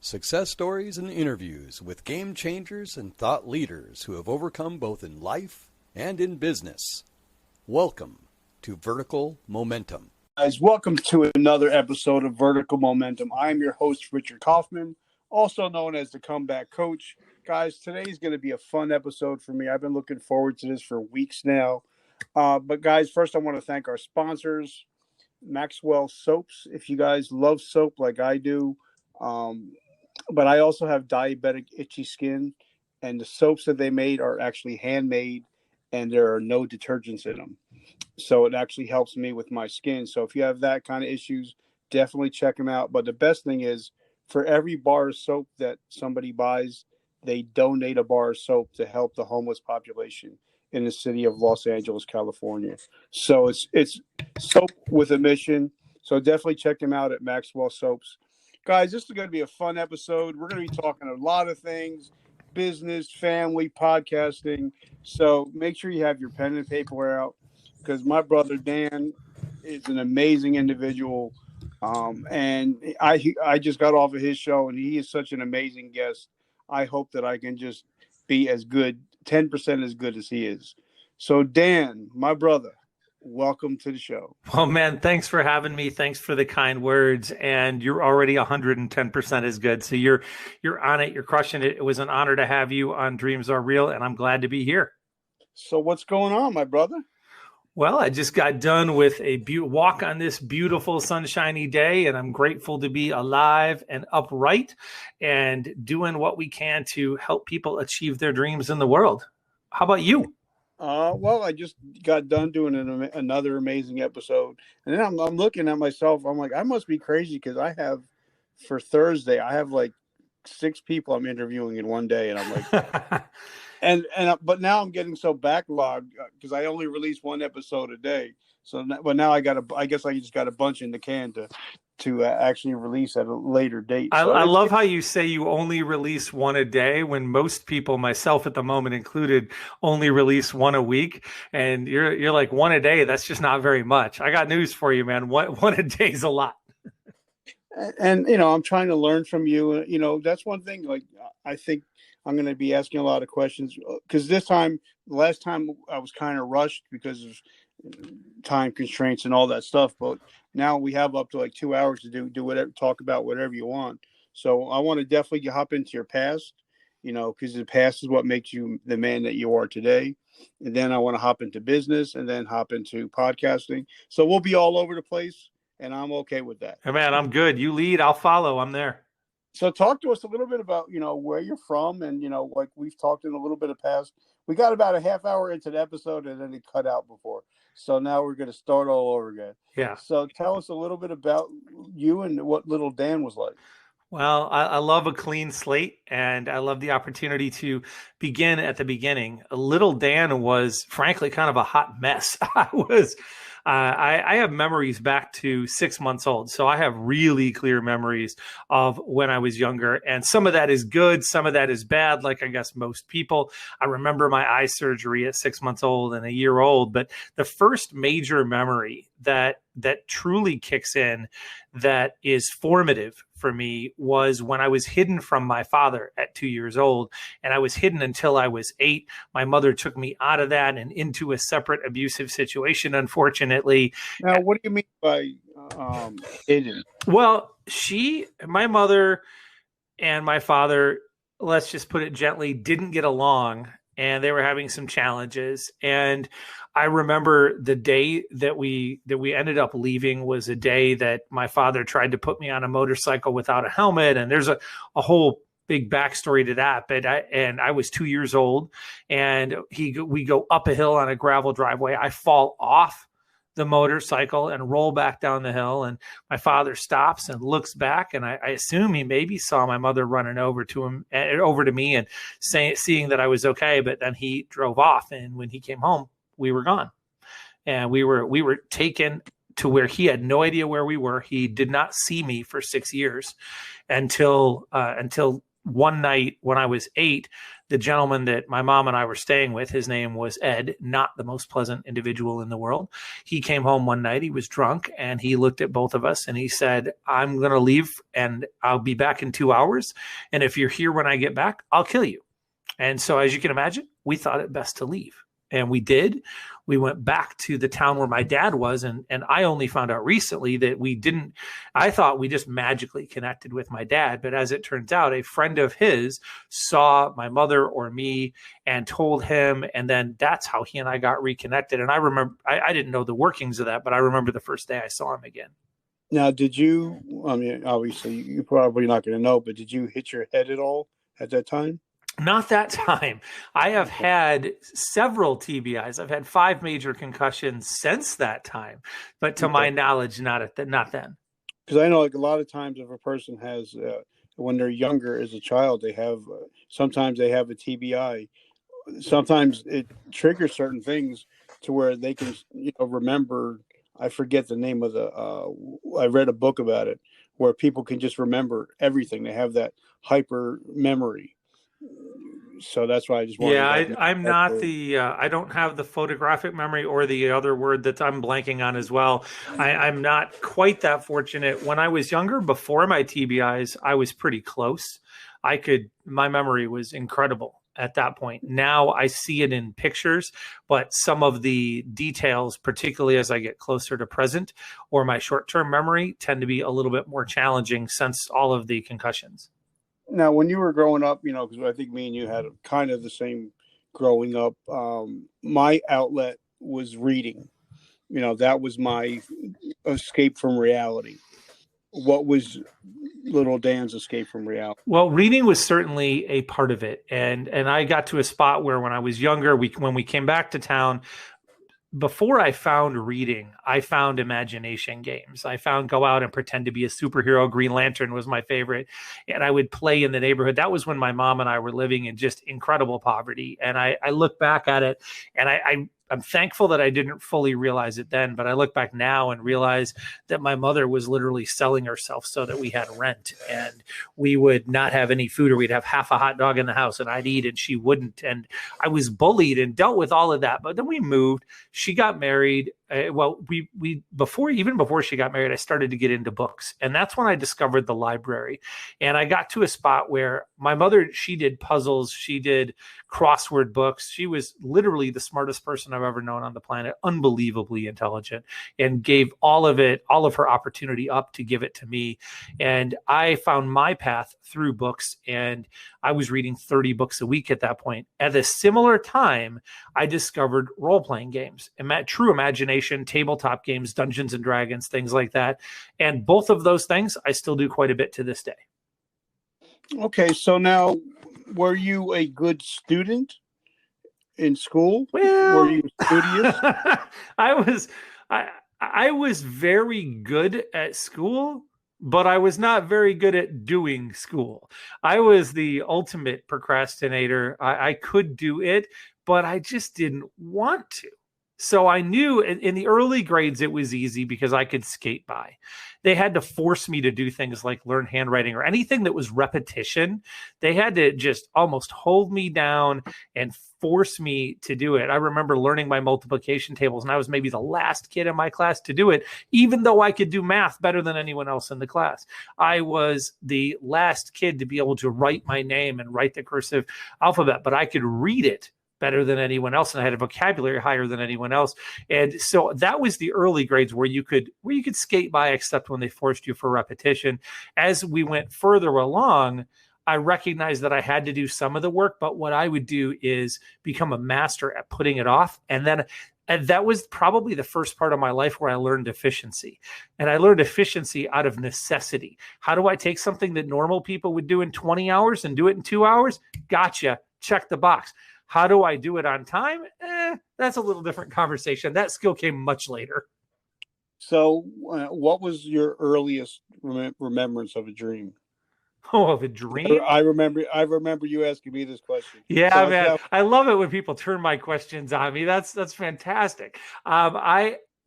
Success stories and interviews with game changers and thought leaders who have overcome both in life and in business. Welcome to Vertical Momentum. Guys, welcome to another episode of Vertical Momentum. I'm your host, Richard Kaufman, also known as the Comeback Coach. Guys, today is going to be a fun episode for me. I've been looking forward to this for weeks now. But guys, first I want to thank our sponsors, Maxwell Soaps. If you guys love soap like I do, but I also have diabetic itchy skin, and the soaps that they made are actually handmade, and there are no detergents in them. So it actually helps me with my skin. So if you have that kind of issues, definitely check them out. But the best thing is, for every bar of soap that somebody buys, they donate a bar of soap to help the homeless population in the city of Los Angeles, California. So it's soap with a mission. So definitely check them out at Maxwell Soaps. Guys, this is going to be a fun episode. We're going to be talking a lot of things, business, family, podcasting. So make sure you have your pen and paper out, because my brother Dan is an amazing individual. And I just got off of his show, and he is such an amazing guest. I hope that I can just be as good, 10% as good as he is. So Dan, my brother, welcome to the show. Well, man, thanks for having me. Thanks for the kind words. And you're already 110% as good. So you're on it. You're crushing it. It was an honor to have you on Dreams Are Real, and I'm glad to be here. So what's going on, my brother? Well, I just got done with a walk on this beautiful sunshiny day, and I'm grateful to be alive and upright and doing what we can to help people achieve their dreams in the world. How about you? Well, I just got done doing another amazing episode, and then I'm looking at myself. I'm like, I must be crazy, because for Thursday, I have like 6 people I'm interviewing in one day, and I'm like, but now I'm getting so backlogged because I only release one episode a day. So, but now I guess I just got a bunch in the can to actually release at a later date. So I love how you say you only release one a day, when most people, myself at the moment included, only release one a week. And you're like, one a day, that's just not very much. I got news for you, man. One a day is a lot. And, I'm trying to learn from you. That's one thing. Like, I think I'm going to be asking a lot of questions, because last time I was kind of rushed because of time constraints and all that stuff. But now we have up to like 2 hours to do whatever, talk about whatever you want. So I want to definitely hop into your past, because the past is what makes you the man that you are today. And then I want to hop into business, and then hop into podcasting. So we'll be all over the place, and I'm okay with that. Hey, man, I'm good. You lead, I'll follow. I'm there. So talk to us a little bit about, where you're from, and, like we've talked in a little bit of past. We got about a half hour into the episode, and then it cut out before. So now we're going to start all over again. Yeah. So tell us a little bit about you and what little Dan was like. Well, I love a clean slate, and I love the opportunity to begin at the beginning. Little Dan was, frankly, kind of a hot mess. I have memories back to 6 months old. So I have really clear memories of when I was younger. And some of that is good. Some of that is bad, like I guess most people. I remember my eye surgery at 6 months old and a year old. But the first major memory that truly kicks in, that is formative for me, was when I was hidden from my father at 2 years old. And I was hidden until I was 8. My mother took me out of that and into a separate abusive situation, unfortunately. Now, what do you mean by hidden? Well, my mother and my father, let's just put it gently, didn't get along, and they were having some challenges. And I remember the day that we ended up leaving was a day that my father tried to put me on a motorcycle without a helmet. And there's a whole big backstory to that. But I was 2 years old, and we go up a hill on a gravel driveway. I fall off the motorcycle and roll back down the hill. And my father stops and looks back, and I assume he maybe saw my mother running over to me and seeing that I was okay. But then he drove off, and when he came home, we were gone, and we were taken to where he had no idea where we were. He did not see me for 6 years until one night when I was 8, the gentleman that my mom and I were staying with, his name was Ed, not the most pleasant individual in the world. He came home one night, he was drunk, and he looked at both of us and he said, I'm going to leave and I'll be back in 2 hours. And if you're here when I get back, I'll kill you. And so, as you can imagine, we thought it best to leave. And we did. We went back to the town where my dad was. And I only found out recently that we didn't. I thought we just magically connected with my dad. But as it turns out, a friend of his saw my mother or me and told him. And then that's how he and I got reconnected. And I remember, I didn't know the workings of that, but I remember the first day I saw him again. Now, did you, I mean, obviously, you're probably not going to know, but did you hit your head at all at that time? Not that time. I have had several TBIs. I've had 5 major concussions since that time, but to my knowledge, not then. Because I know, like, a lot of times if a person has, when they're younger as a child, they have, sometimes they have a TBI. Sometimes it triggers certain things to where they can, remember. I forget the name of I read a book about it where people can just remember everything. They have that hyper memory. So that's why I just wanted I'm not I don't have the photographic memory or the other word that I'm blanking on as well. I'm not quite that fortunate. When I was younger, before my TBIs, I was pretty close. My memory was incredible at that point. Now I see it in pictures, but some of the details, particularly as I get closer to present or my short-term memory, tend to be a little bit more challenging since all of the concussions. Now, when you were growing up, because I think me and you had kind of the same growing up, my outlet was reading. That was my escape from reality. What was little Dan's escape from reality? Well, reading was certainly a part of it. And I got to a spot where when I was younger, when we came back to town, before I found reading, I found imagination games. I found go out and pretend to be a superhero. Green Lantern was my favorite. And I would play in the neighborhood. That was when my mom and I were living in just incredible poverty. And I look back at it and I'm thankful that I didn't fully realize it then, but I look back now and realize that my mother was literally selling herself so that we had rent and we would not have any food, or we'd have half a hot dog in the house and I'd eat and she wouldn't. And I was bullied and dealt with all of that. But then we moved, she got married. Before she got married, I started to get into books. And that's when I discovered the library. And I got to a spot where my mother, she did puzzles. She did crossword books. She was literally the smartest person I've ever known on the planet, unbelievably intelligent, and gave all of her opportunity up to give it to me. And I found my path through books, and I was reading 30 books a week at that point. At a similar time, I discovered role-playing games, true imagination, tabletop games, Dungeons and Dragons, things like that. And both of those things I still do quite a bit to this day. Okay, so now, were you a good student in school? Well, were you studious? I was very good at school, but I was not very good at doing school. I was the ultimate procrastinator. I could do it, but I just didn't want to. So I knew in the early grades it was easy because I could skate by. They had to force me to do things like learn handwriting or anything that was repetition. They had to just almost hold me down and force me to do it. I remember learning my multiplication tables, and I was maybe the last kid in my class to do it, even though I could do math better than anyone else in the class. I was the last kid to be able to write my name and write the cursive alphabet, but I could read it better than anyone else, and I had a vocabulary higher than anyone else. And so that was the early grades where you could skate by, except when they forced you for repetition. As we went further along, I recognized that I had to do some of the work, but what I would do is become a master at putting it off. And that was probably the first part of my life where I learned efficiency. And I learned efficiency out of necessity. How do I take something that normal people would do in 20 hours and do it in 2 hours? Gotcha. Check the box. How do I do it on time? That's a little different conversation. That skill came much later. So what was your earliest remembrance of a dream? Oh, of a dream? I remember you asking me this question. Yeah, man. I love it when people turn my questions on me. That's fantastic.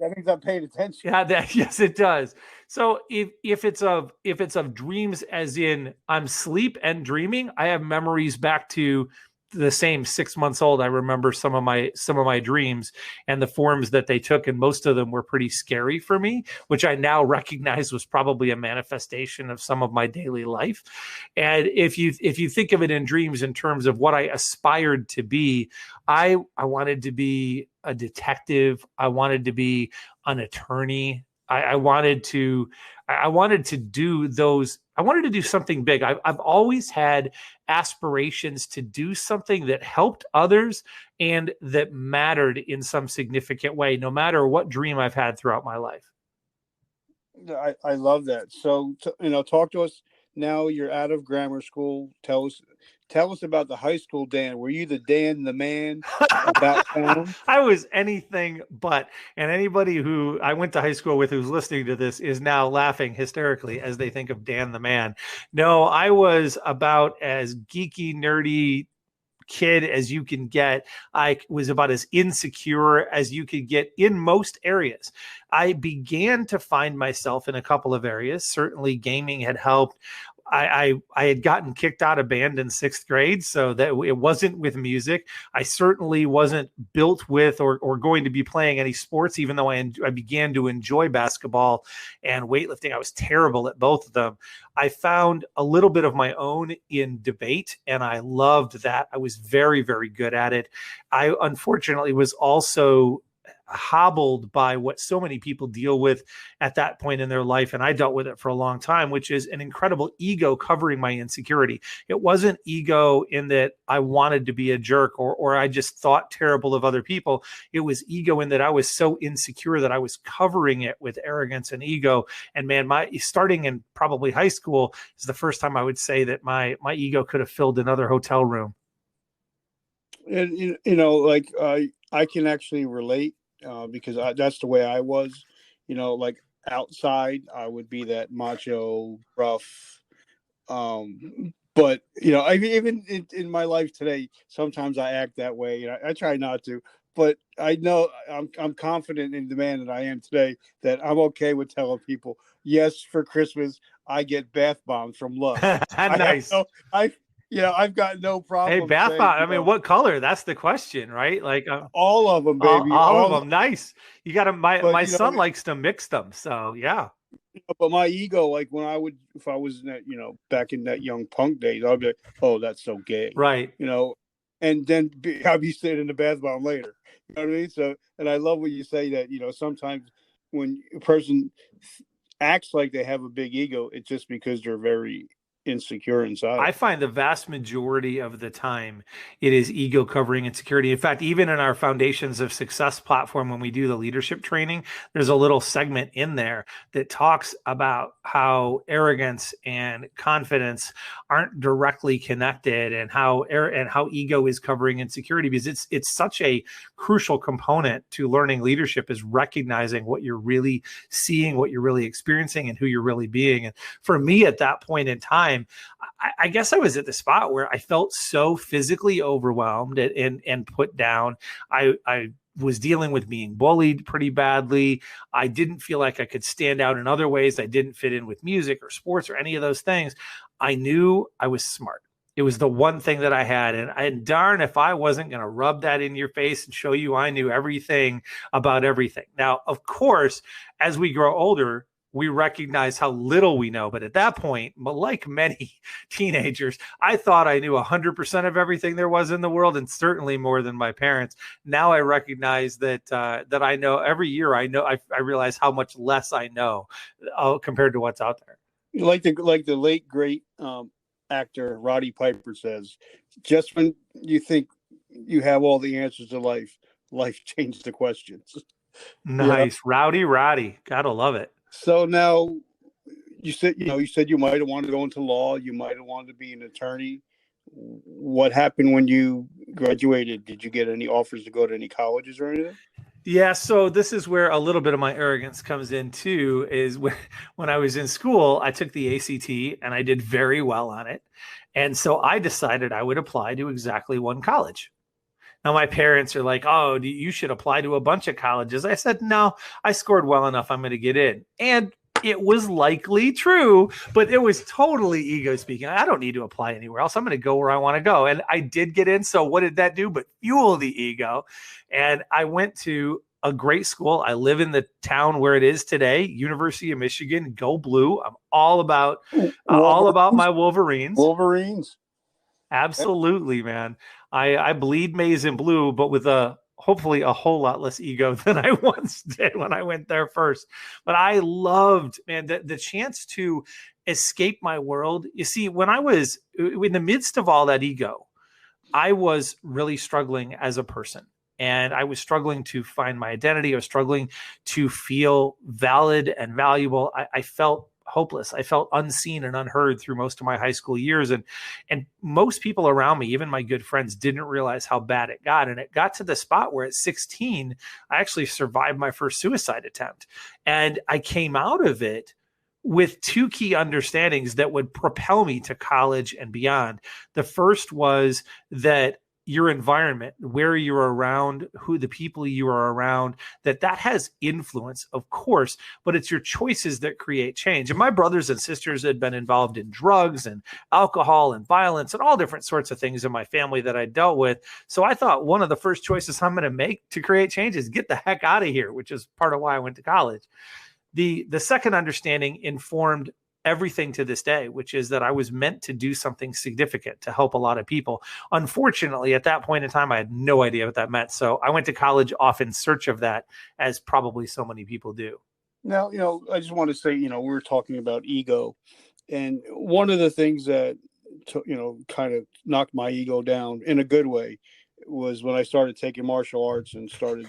That means I'm paying attention. Yeah, yes, it does. So if it's of dreams, as in I'm sleep and dreaming, I have memories back to the same 6 months old. I remember some of my dreams and the forms that they took, and most of them were pretty scary for me, which I now recognize was probably a manifestation of some of my daily life. And if you think of it in dreams in terms of what I aspired to be, I wanted to be a detective. I wanted to be an attorney. I wanted to do those. I wanted to do something big. I've always had aspirations to do something that helped others and that mattered in some significant way, no matter what dream I've had throughout my life. I love that. So, talk to us now. You're out of grammar school. Tell us about the high school Dan. Were you the Dan, the man about town? I was anything but. And anybody who I went to high school with who's listening to this is now laughing hysterically as they think of Dan the man. No, I was about as geeky, nerdy kid as you can get. I was about as insecure as you could get in most areas. I began to find myself in a couple of areas. Certainly gaming had helped. I had gotten kicked out of band in 6th grade, so that it wasn't with music. I certainly wasn't built with or going to be playing any sports, even though I began to enjoy basketball and weightlifting. I was terrible at both of them. I found a little bit of my own in debate, and I loved that. I was very, very good at it. I unfortunately was also hobbled by what so many people deal with at that point in their life. And I dealt with it for a long time, which is an incredible ego covering my insecurity. It wasn't ego in that I wanted to be a jerk or I just thought terrible of other people. It was ego in that I was so insecure that I was covering it with arrogance and ego. And man, my starting in probably high school is the first time I would say that my ego could have filled another hotel room. And I can actually relate. Because that's the way I was, like outside, I would be that macho, rough. But even in my life today, sometimes I act that way. I try not to, but I know I'm confident in the man that I am today that I'm okay with telling people, yes, for Christmas I get bath bombs from Love. Nice. I've got no problem. Hey, bath bomb. I mean, what color? That's the question, right? Like all of them, baby. All of them. Nice. You got to. My son likes to mix them, so yeah. But my ego, like if I was in that, back in that young punk days, I'd be like, oh, that's so gay, right? And then I'd be sitting in the bath bomb later. You know what I mean? So, and I love when you say that. Sometimes when a person acts like they have a big ego, it's just because they're very insecure inside. I find the vast majority of the time it is ego covering insecurity. In fact, even in our Foundations of Success platform, when we do the leadership training, there's a little segment in there that talks about how arrogance and confidence aren't directly connected, and how ego is covering insecurity, because it's such a crucial component to learning leadership, is recognizing what you're really seeing, what you're really experiencing, and who you're really being. And for me at that point in time, I guess I was at the spot where I felt so physically overwhelmed and put down. I was dealing with being bullied pretty badly. I didn't feel like I could stand out in other ways. I didn't fit in with music or sports or any of those things. I knew I was smart. It was the one thing that I had. And darn if I wasn't going to rub that in your face and show you I knew everything about everything. Now, of course, as we grow older, we recognize how little we know. But at that point, like many teenagers, I thought I knew 100% of everything there was in the world, and certainly more than my parents. Now I recognize that I know every year. I realize how much less I know compared to what's out there. Like the late great actor Roddy Piper says, just when you think you have all the answers to life changed the questions. Nice. Yeah. Roddy. Gotta love it. So now you said you might have wanted to go into law. You might have wanted to be an attorney. What happened when you graduated? Did you get any offers to go to any colleges or anything? Yeah, so this is where a little bit of my arrogance comes in too, is when I was in school, I took the ACT and I did very well on it. And so I decided I would apply to exactly one college. Now my parents are like, oh, you should apply to a bunch of colleges. I said, no, I scored well enough. I'm going to get in. And it was likely true, but it was totally ego speaking. I don't need to apply anywhere else. I'm going to go where I want to go. And I did get in. So what did that do but fuel the ego? And I went to a great school. I live in the town where it is today, University of Michigan. Go Blue. I'm all about my Wolverines. Wolverines. Absolutely, man. I bleed maize and blue, but with hopefully a whole lot less ego than I once did when I went there first. But I loved, man, the chance to escape my world. You see, when I was in the midst of all that ego, I was really struggling as a person. And I was struggling to find my identity. I was struggling to feel valid and valuable. I felt hopeless. I felt unseen and unheard through most of my high school years. And most people around me, even my good friends, didn't realize how bad it got. And it got to the spot where at 16, I actually survived my first suicide attempt. And I came out of it with two key understandings that would propel me to college and beyond. The first was that your environment, where you're around, who the people you are around, that has influence, of course, but it's your choices that create change. And my brothers and sisters had been involved in drugs and alcohol and violence and all different sorts of things in my family that I dealt with. So I thought one of the first choices I'm going to make to create change is get the heck out of here, which is part of why I went to college. The second understanding informed everything to this day, which is that I was meant to do something significant to help a lot of people. Unfortunately, at that point in time, I had no idea what that meant. So I went to college off in search of that, as probably so many people do. Now, I just want to say, we were talking about ego, and one of the things that, kind of knocked my ego down in a good way was when I started taking martial arts and started,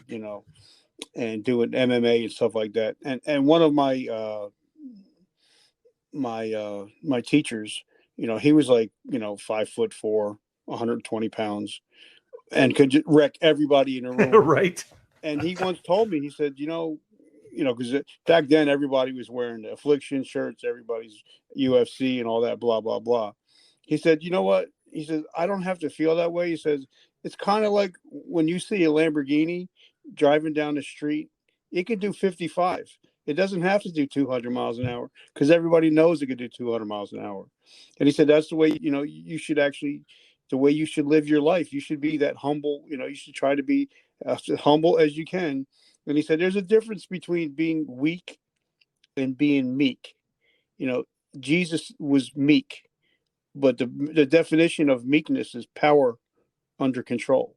and doing MMA and stuff like that. And one of my my teachers, he was like, 5'4", 120 pounds, and could wreck everybody in a room. Right. And he once told me, he said, because back then everybody was wearing the Affliction shirts, everybody's UFC and all that, blah, blah, blah. He said, you know what? He says, I don't have to feel that way. He says, it's kind of like when you see a Lamborghini driving down the street, it can do 55. It doesn't have to do 200 miles an hour because everybody knows it can do 200 miles an hour. And he said, that's the way, you should actually, the way you should live your life. You should be that humble, you should try to be as humble as you can. And he said, there's a difference between being weak and being meek. Jesus was meek, but the definition of meekness is power under control.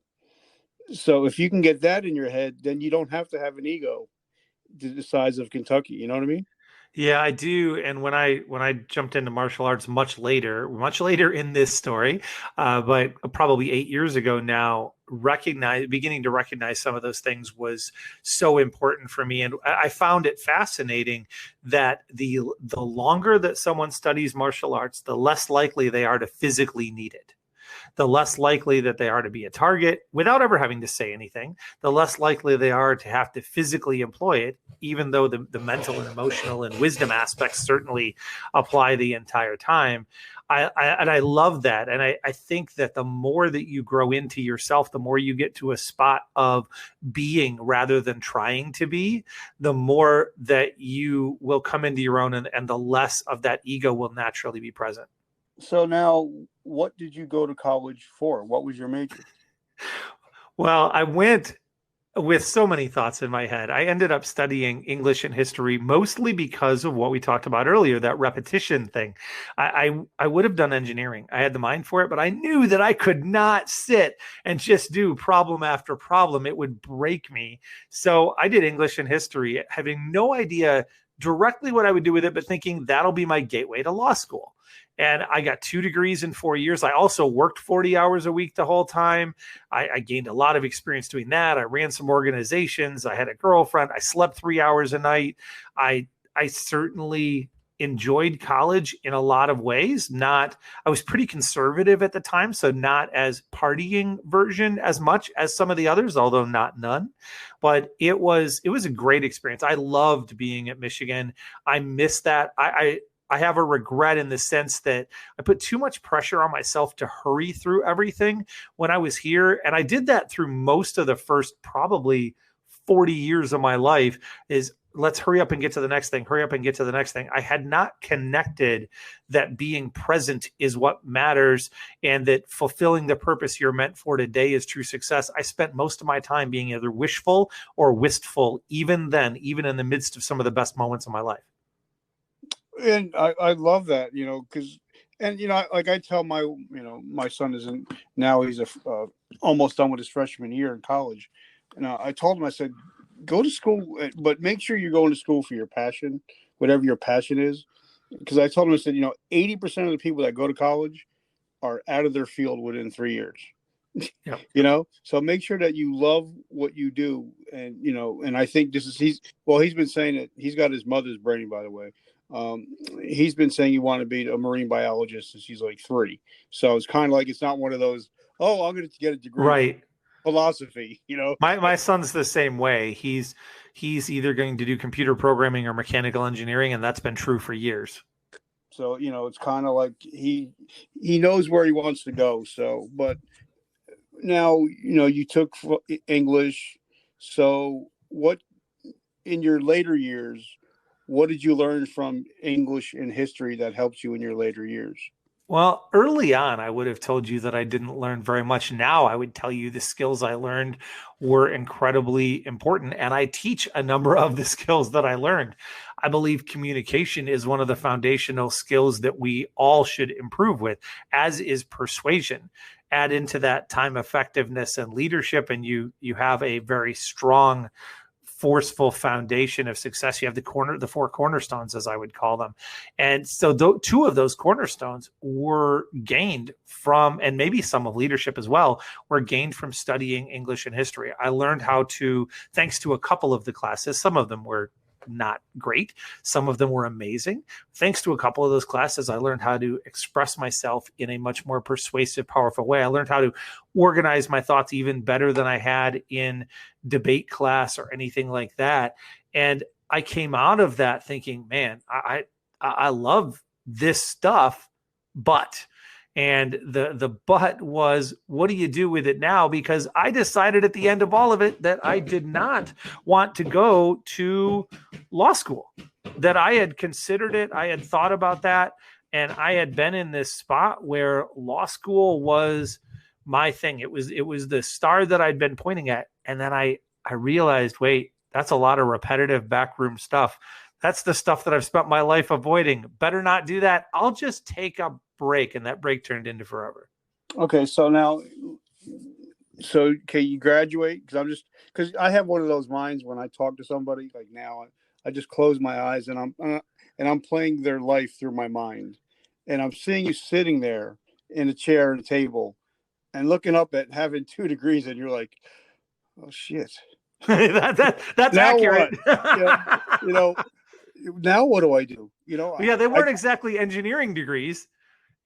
So if you can get that in your head, then you don't have to have an ego the size of Kentucky. You know what I mean? Yeah, I do. And when I jumped into martial arts much later in this story, but probably 8 years ago now, beginning to recognize some of those things was so important for me. And I found it fascinating that the longer that someone studies martial arts, the less likely they are to physically need it. The less likely that they are to be a target without ever having to say anything, the less likely they are to have to physically employ it, even though the mental and emotional and wisdom aspects certainly apply the entire time. I love that. And I think that the more that you grow into yourself, the more you get to a spot of being rather than trying to be, the more that you will come into your own and the less of that ego will naturally be present. So now, what did you go to college for? What was your major? Well, I went with so many thoughts in my head. I ended up studying English and history mostly because of what we talked about earlier, that repetition thing. I would have done engineering. I had the mind for it, but I knew that I could not sit and just do problem after problem. It would break me. So I did English and history, having no idea directly what I would do with it, but thinking that'll be my gateway to law school. And I got 2 degrees in 4 years. I also worked 40 hours a week the whole time. I gained a lot of experience doing that. I ran some organizations. I had a girlfriend. I slept 3 hours a night. I certainly enjoyed college in a lot of ways. I was pretty conservative at the time, so not as partying version as much as some of the others, although not none. But it was a great experience. I loved being at Michigan. I missed that. I have a regret in the sense that I put too much pressure on myself to hurry through everything when I was here. And I did that through most of the first probably 40 years of my life is let's hurry up and get to the next thing, hurry up and get to the next thing. I had not connected that being present is what matters and that fulfilling the purpose you're meant for today is true success. I spent most of my time being either wishful or wistful, even then, even in the midst of some of the best moments of my life. And I love that, because, and, like I tell my son isn't now he's almost done with his freshman year in college. And I told him, I said, go to school, but make sure you're going to school for your passion, whatever your passion is. Because I told him, I said, 80% of the people that go to college are out of their field within 3 years. Yep. So make sure that you love what you do. And, and I think he's been saying it. He's got his mother's brain, by the way. He's been saying he wanted to be a marine biologist since he's like 3. So it's kind of like, it's not one of those, oh, I'm going to get a degree. Right. Philosophy, My son's the same way. He's either going to do computer programming or mechanical engineering, and that's been true for years. So it's kind of like he knows where he wants to go. So, but now you took English. So what in your later years, what did you learn from English and history that helped you in your later years? Well, early on, I would have told you that I didn't learn very much. Now I would tell you the skills I learned were incredibly important. And I teach a number of the skills that I learned. I believe communication is one of the foundational skills that we all should improve with, as is persuasion. Add into that time effectiveness and leadership, and you have a very strong forceful foundation of success. You have the 4 cornerstones, as I would call them. And so 2 of those cornerstones were gained from, and maybe some of leadership as well, were gained from studying English and history. I learned how to, thanks to a couple of the classes, some of them were not great. Some of them were amazing. Thanks to a couple of those classes, I learned how to express myself in a much more persuasive, powerful way. I learned how to organize my thoughts even better than I had in debate class or anything like that. And I came out of that thinking, man, I love this stuff, but and the but was, what do you do with it now? Because I decided at the end of all of it that I did not want to go to law school, that I had considered it. I had thought about that. And I had been in this spot where law school was my thing. It was the star that I'd been pointing at. And then I realized, wait, that's a lot of repetitive backroom stuff. That's the stuff that I've spent my life avoiding. Better not do that. I'll just take a break. And that break turned into forever. Okay. So now, you graduate? Because I have one of those minds when I talk to somebody, like now I just close my eyes and I'm playing their life through my mind. And I'm seeing you sitting there in a chair and a table and looking up at having 2 degrees, and you're like, oh shit. That's now accurate. What? Now what do I do? Yeah, they weren't exactly engineering degrees,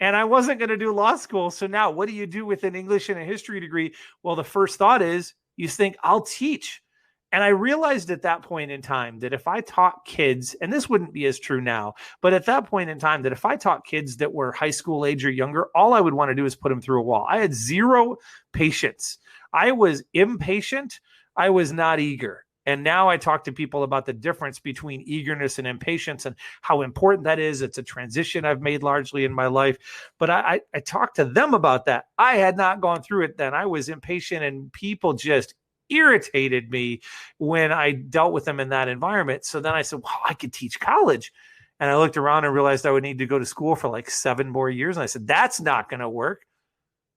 and I wasn't going to do law school. So now what do you do with an English and a history degree? Well, the first thought is you think, I'll teach. And I realized at that point in time that if I taught kids, and this wouldn't be as true now, but at that point in time, that if I taught kids that were high school age or younger, all I would want to do is put them through a wall. I had zero patience. I was impatient. I was not eager. And now I talk to people about the difference between eagerness and impatience and how important that is. It's a transition I've made largely in my life. But I talked to them about that. I had not gone through it then. I was impatient, and people just irritated me when I dealt with them in that environment. So then I said, well, I could teach college. And I looked around and realized I would need to go to school for like 7 more years. And I said, that's not going to work.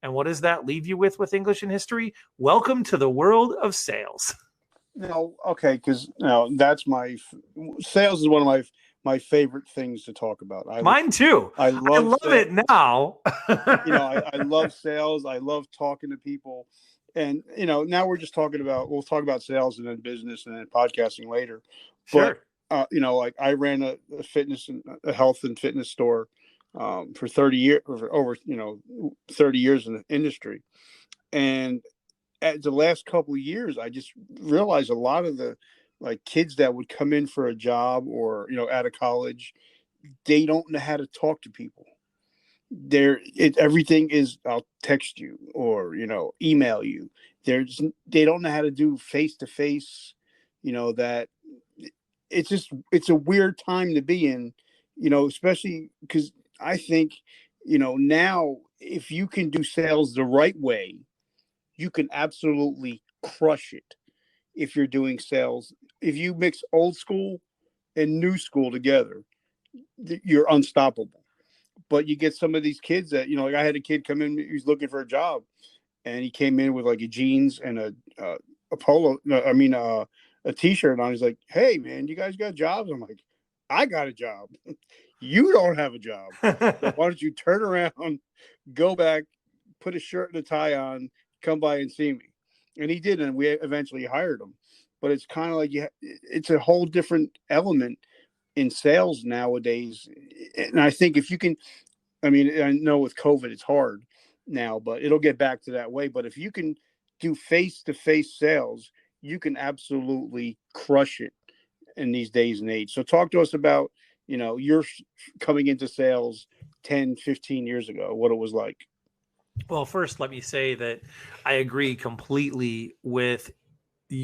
And what does that leave you with English and history? Welcome to the world of sales. No, okay, because that's sales is one of my favorite things to talk about. Mine too. I love it now. I love sales. I love talking to people, and now we'll talk about sales and then business and then podcasting later. Sure. But like I ran a fitness and a health and fitness store for 30 years, over 30 years in the industry, and at the last couple of years, I just realized a lot of the kids that would come in for a job or out of college, they don't know how to talk to people. Everything is, I'll text you or, email you. They don't know how to do face to face, that it's a weird time to be in, especially because I think, now if you can do sales the right way, you can absolutely crush it. If you're doing sales, if you mix old school and new school together, you're unstoppable. But you get some of these kids that, like I had a kid come in, he was looking for a job, and he came in with like a jeans and a polo, no, I mean, a t-shirt on. He's like, "Hey man, you guys got jobs?" I'm like, "I got a job. You don't have a job. So why don't you turn around, go back, put a shirt and a tie on, come by and see me?" And he did, and we eventually hired him. But it's kind of like it's a whole different element in sales nowadays. And I think if you can, I mean, I know with COVID it's hard now, but it'll get back to that way. But if you can do face-to-face sales, you can absolutely crush it in these days and age. So talk to us about, your coming into sales 10, 15 years ago, what it was like. Well, first, let me say that I agree completely with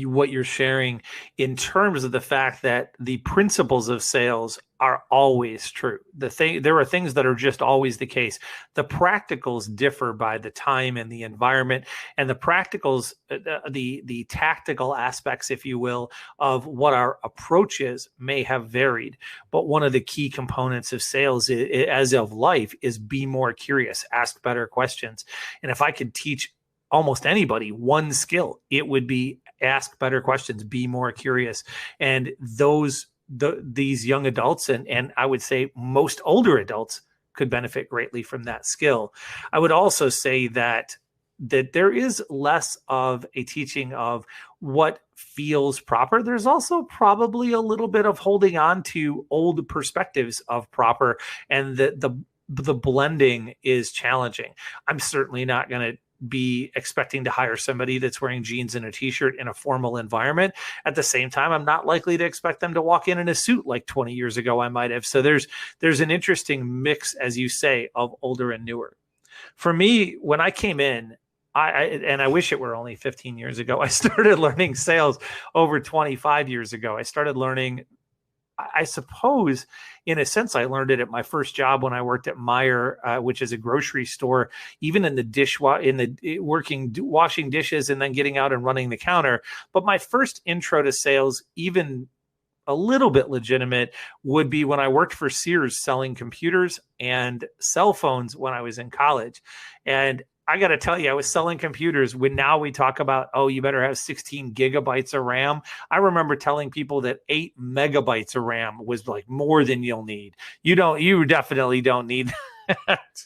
what you're sharing in terms of the fact that the principles of sales are always true. There are things that are just always the case. The practicals differ by the time and the environment, and the practicals, the tactical aspects, if you will, of what our approach is may have varied. But one of the key components of sales, as of life, is be more curious, ask better questions. And if I could teach almost anybody one skill, it would be ask better questions, be more curious. And these young adults, and I would say most older adults, could benefit greatly from that skill. I would also say that there is less of a teaching of what feels proper. There's also probably a little bit of holding on to old perspectives of proper, and the blending is challenging. I'm certainly not going to be expecting to hire somebody that's wearing jeans and a t-shirt in a formal environment. At the same time, I'm not likely to expect them to walk in a suit like 20 years ago I might have. So there's an interesting mix, as you say, of older and newer. For me, when I came in, I wish it were only 15 years ago. I started learning sales over 25 years ago. I started learning, I suppose, in a sense, I learned it at my first job when I worked at Meijer, which is a grocery store, even in the washing dishes and then getting out and running the counter. But my first intro to sales, even a little bit legitimate, would be when I worked for Sears selling computers and cell phones when I was in college. And I got to tell you, I was selling computers when now we talk about, oh, you better have 16 gigabytes of RAM. I remember telling people that 8 megabytes of RAM was like more than you'll need. You definitely don't need that.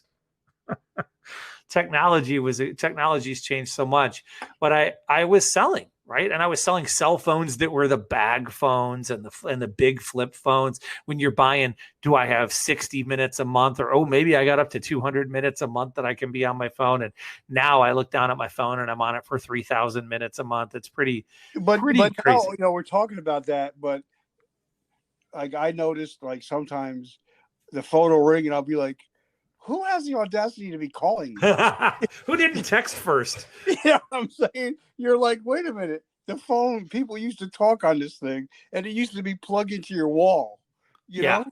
Technology's changed so much, but I was selling, right? And I was selling cell phones that were the bag phones and the big flip phones. When you're buying, do I have 60 minutes a month, or, oh, maybe I got up to 200 minutes a month that I can be on my phone. And now I look down at my phone and I'm on it for 3,000 minutes a month. It's pretty crazy. Now, we're talking about that, but like I noticed, like sometimes the phone will ring and I'll be like, who has the audacity to be calling me? Who didn't text first? Yeah, I'm saying, you're like, wait a minute. The phone, people used to talk on this thing, and it used to be plugged into your wall. You know?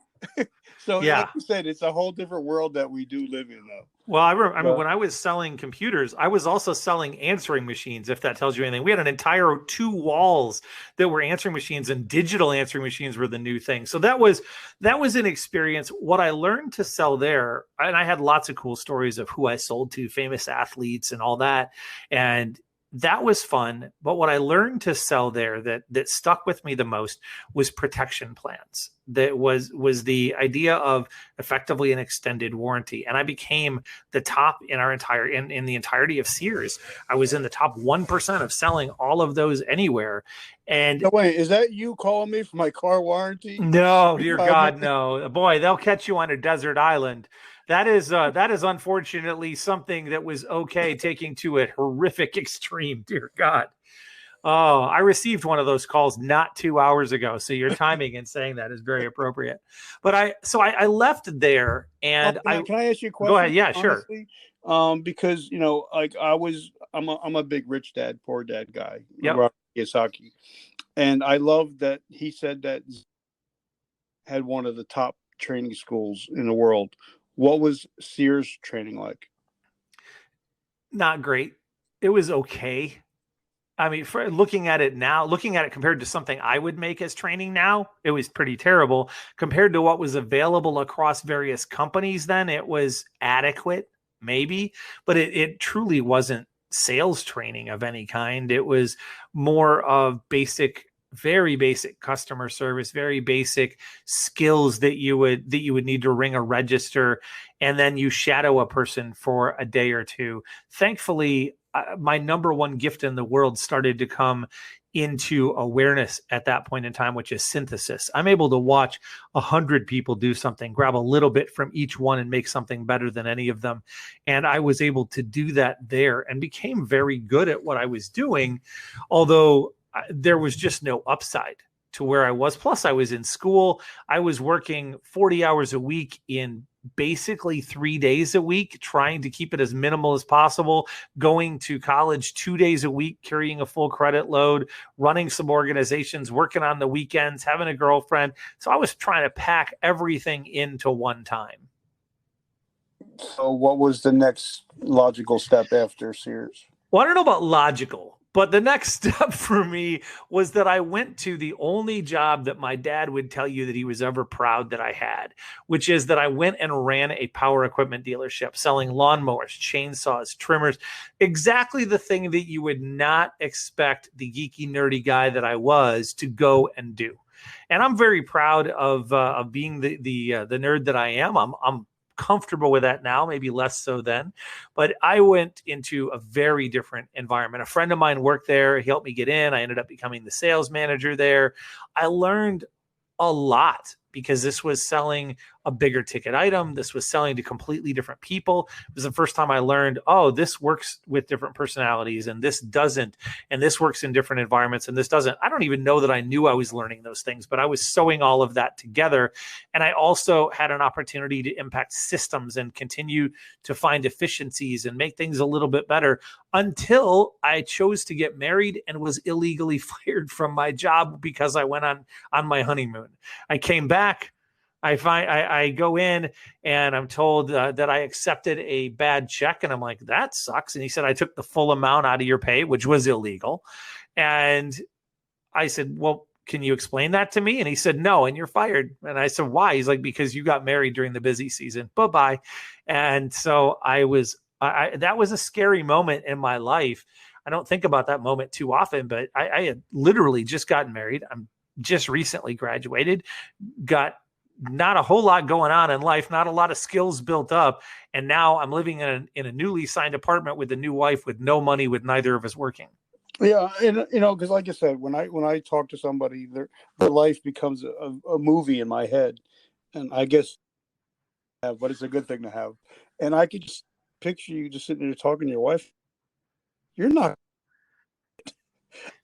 So, like you said, it's a whole different world that we do live in, though. Well, I mean, when I was selling computers, I was also selling answering machines, if that tells you anything. We had an entire 2 walls that were answering machines, and digital answering machines were the new thing. So that was an experience. What I learned to sell there, and I had lots of cool stories of who I sold to, famous athletes and all that. And that was fun. But what I learned to sell there that stuck with me the most was protection plans. That was the idea of effectively an extended warranty. And I became the top in the entirety of Sears. I was in the top 1% of selling all of those anywhere. And no, wait, is that you calling me for my car warranty? No, dear God, no. Boy, they'll catch you on a desert island. That is unfortunately something that was okay taking to a horrific extreme, dear God. Oh, I received one of those calls not 2 hours ago. So your timing in saying that is very appropriate. But I left there and Can I ask you a question? Go ahead. Yeah, sure. Honestly? Because like I'm a big rich dad, poor dad guy, Yep. Robert Kiyosaki, and I love that he said that had one of the top training schools in the world. What was Sears training like? Not great. It was okay. I mean, for looking at it now, looking at it compared to something I would make as training now, it was pretty terrible. Compared to what was available across various companies then, it was adequate, maybe, but it truly wasn't sales training of any kind. It was more of very basic customer service, very basic skills that you would need to ring a register, and then you shadow a person for a day or two. Thankfully, my number one gift in the world started to come into awareness at that point in time, which is synthesis. I'm able to watch 100 people do something, grab a little bit from each one and make something better than any of them. And I was able to do that there and became very good at what I was doing, although there was just no upside to where I was. Plus, I was in school. I was working 40 hours a week in basically 3 days a week, trying to keep it as minimal as possible, going to college 2 days a week, carrying a full credit load, running some organizations, working on the weekends, having a girlfriend. So I was trying to pack everything into one time. So what was the next logical step after Sears? Well, I don't know about logical, but the next step for me was that I went to the only job that my dad would tell you that he was ever proud that I had, which is that I went and ran a power equipment dealership selling lawnmowers, chainsaws, trimmers, exactly the thing that you would not expect the geeky, nerdy guy that I was to go and do. And I'm very proud of being the nerd that I am. I'm comfortable with that now, maybe less so then, but I went into a very different environment. A friend of mine worked there. He helped me get in. I ended up becoming the sales manager there. I learned a lot because this was selling a bigger ticket item. This was selling to completely different people. It was the first time I learned, oh, this works with different personalities and this doesn't, and this works in different environments and this doesn't. I don't even know that I knew I was learning those things, but I was sewing all of that together. And I also had an opportunity to impact systems and continue to find efficiencies and make things a little bit better until I chose to get married and was illegally fired from my job because I went on my honeymoon. I came back. I go in and I'm told that I accepted a bad check, and I'm like, that sucks. And he said, I took the full amount out of your pay, which was illegal. And I said, well, can you explain that to me? And he said, no, and you're fired. And I said, why? He's like, because you got married during the busy season. Bye-bye. And so that was a scary moment in my life. I don't think about that moment too often, but I had literally just gotten married. I'm just recently graduated, got not a whole lot going on in life, not a lot of skills built up. And now I'm living in a newly signed apartment with a new wife with no money, with neither of us working. Yeah. And, because like I said, when I talk to somebody, their life becomes a movie in my head. And I guess, but it's a good thing to have. And I could just picture you just sitting there talking to your wife. You're not.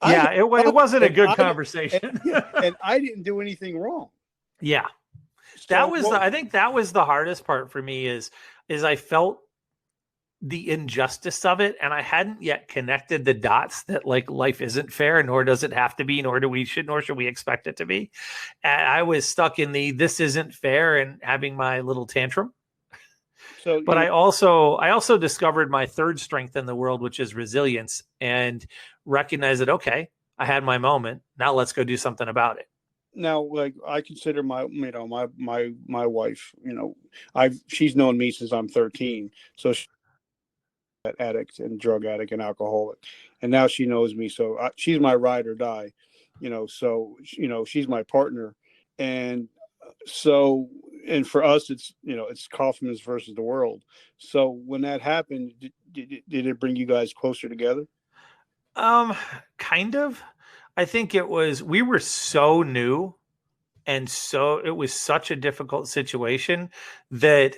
Yeah, it wasn't a good conversation. And I didn't do anything wrong. Yeah. I think that was the hardest part for me is I felt the injustice of it. And I hadn't yet connected the dots that like life isn't fair, nor does it have to be, nor should we expect it to be. And I was stuck in this isn't fair and having my little tantrum. But I also discovered my third strength in the world, which is resilience, and recognize that, okay, I had my moment. Now let's go do something about it. Now, like I consider my wife, she's known me since I'm 13. So she's an addict and drug addict and alcoholic. And now she knows me. So she's my ride or die, so, she's my partner. And so, and for us, it's Kaufman's versus the world. So when that happened, did it bring you guys closer together? Kind of. I think we were so new, and so it was such a difficult situation that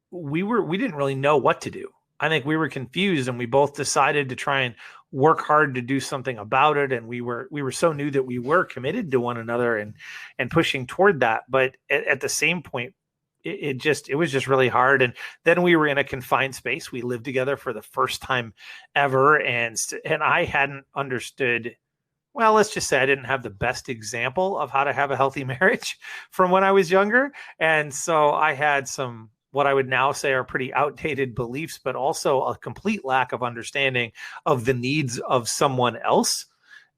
we didn't really know what to do. I think we were confused, and we both decided to try and work hard to do something about it. And we were so new that we were committed to one another and pushing toward that. But at the same point, it was just really hard. And then we were in a confined space. We lived together for the first time ever. And I hadn't understood, well, let's just say I didn't have the best example of how to have a healthy marriage from when I was younger. And so I had some, what I would now say are pretty outdated beliefs, but also a complete lack of understanding of the needs of someone else.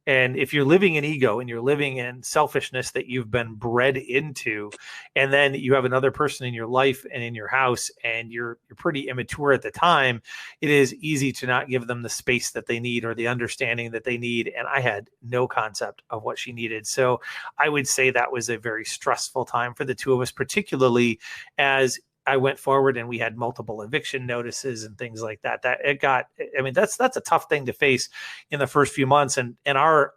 And if you're living in ego and you're living in selfishness that you've been bred into, and then you have another person in your life and in your house, and you're pretty immature at the time, it is easy to not give them the space that they need or the understanding that they need. And I had no concept of what she needed. So I would say that was a very stressful time for the two of us, particularly as I went forward and we had multiple eviction notices and things like that. That's a tough thing to face in the first few months. And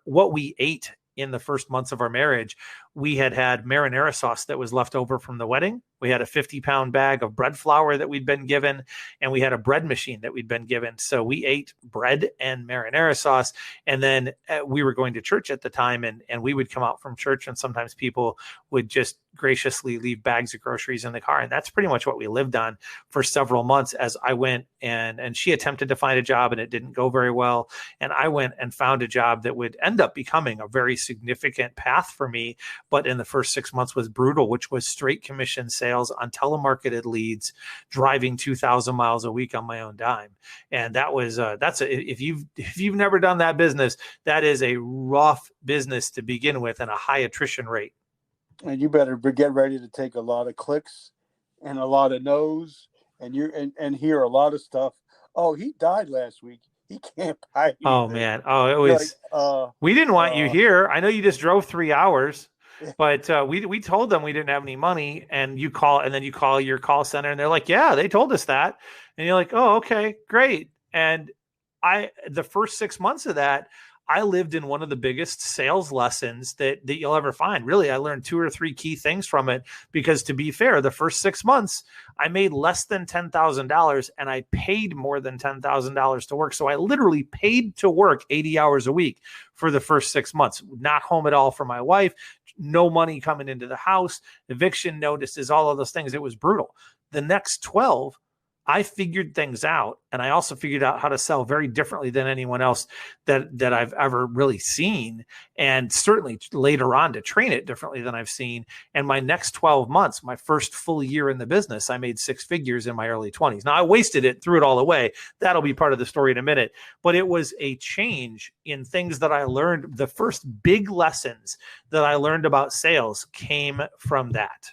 what we ate in the first months of our marriage, we had marinara sauce that was left over from the wedding. We had a 50-pound bag of bread flour that we'd been given, and we had a bread machine that we'd been given. So we ate bread and marinara sauce. And then we were going to church at the time, and we would come out from church, and sometimes people would just graciously leave bags of groceries in the car. And that's pretty much what we lived on for several months as I went and she attempted to find a job, and it didn't go very well. And I went and found a job that would end up becoming a very significant path for me. But in the first 6 months was brutal, which was straight commission sales on telemarketed leads, driving 2,000 miles a week on my own dime. And that was, if you've never done that business, that is a rough business to begin with and a high attrition rate. And you better get ready to take a lot of clicks and a lot of no's and hear a lot of stuff. Oh, he died last week. He can't buy anything. Oh man. Oh, it was, we didn't want you here. I know you just drove 3 hours, but we told them we didn't have any money, and you call your call center and they're like, yeah, they told us that. And you're like, oh, okay, great. And the first 6 months of that, I lived in one of the biggest sales lessons that you'll ever find. Really, I learned 2 or 3 key things from it, because to be fair, the first 6 months, I made less than $10,000 and I paid more than $10,000 to work. So I literally paid to work 80 hours a week for the first 6 months, not home at all for my wife, no money coming into the house, eviction notices, all of those things. It was brutal. The next 12, I figured things out, and I also figured out how to sell very differently than anyone else that I've ever really seen, and certainly later on to train it differently than I've seen. And my next 12 months, my first full year in the business, I made 6 figures in my early 20s. Now, I wasted it, threw it all away. That'll be part of the story in a minute. But it was a change in things that I learned. The first big lessons that I learned about sales came from that.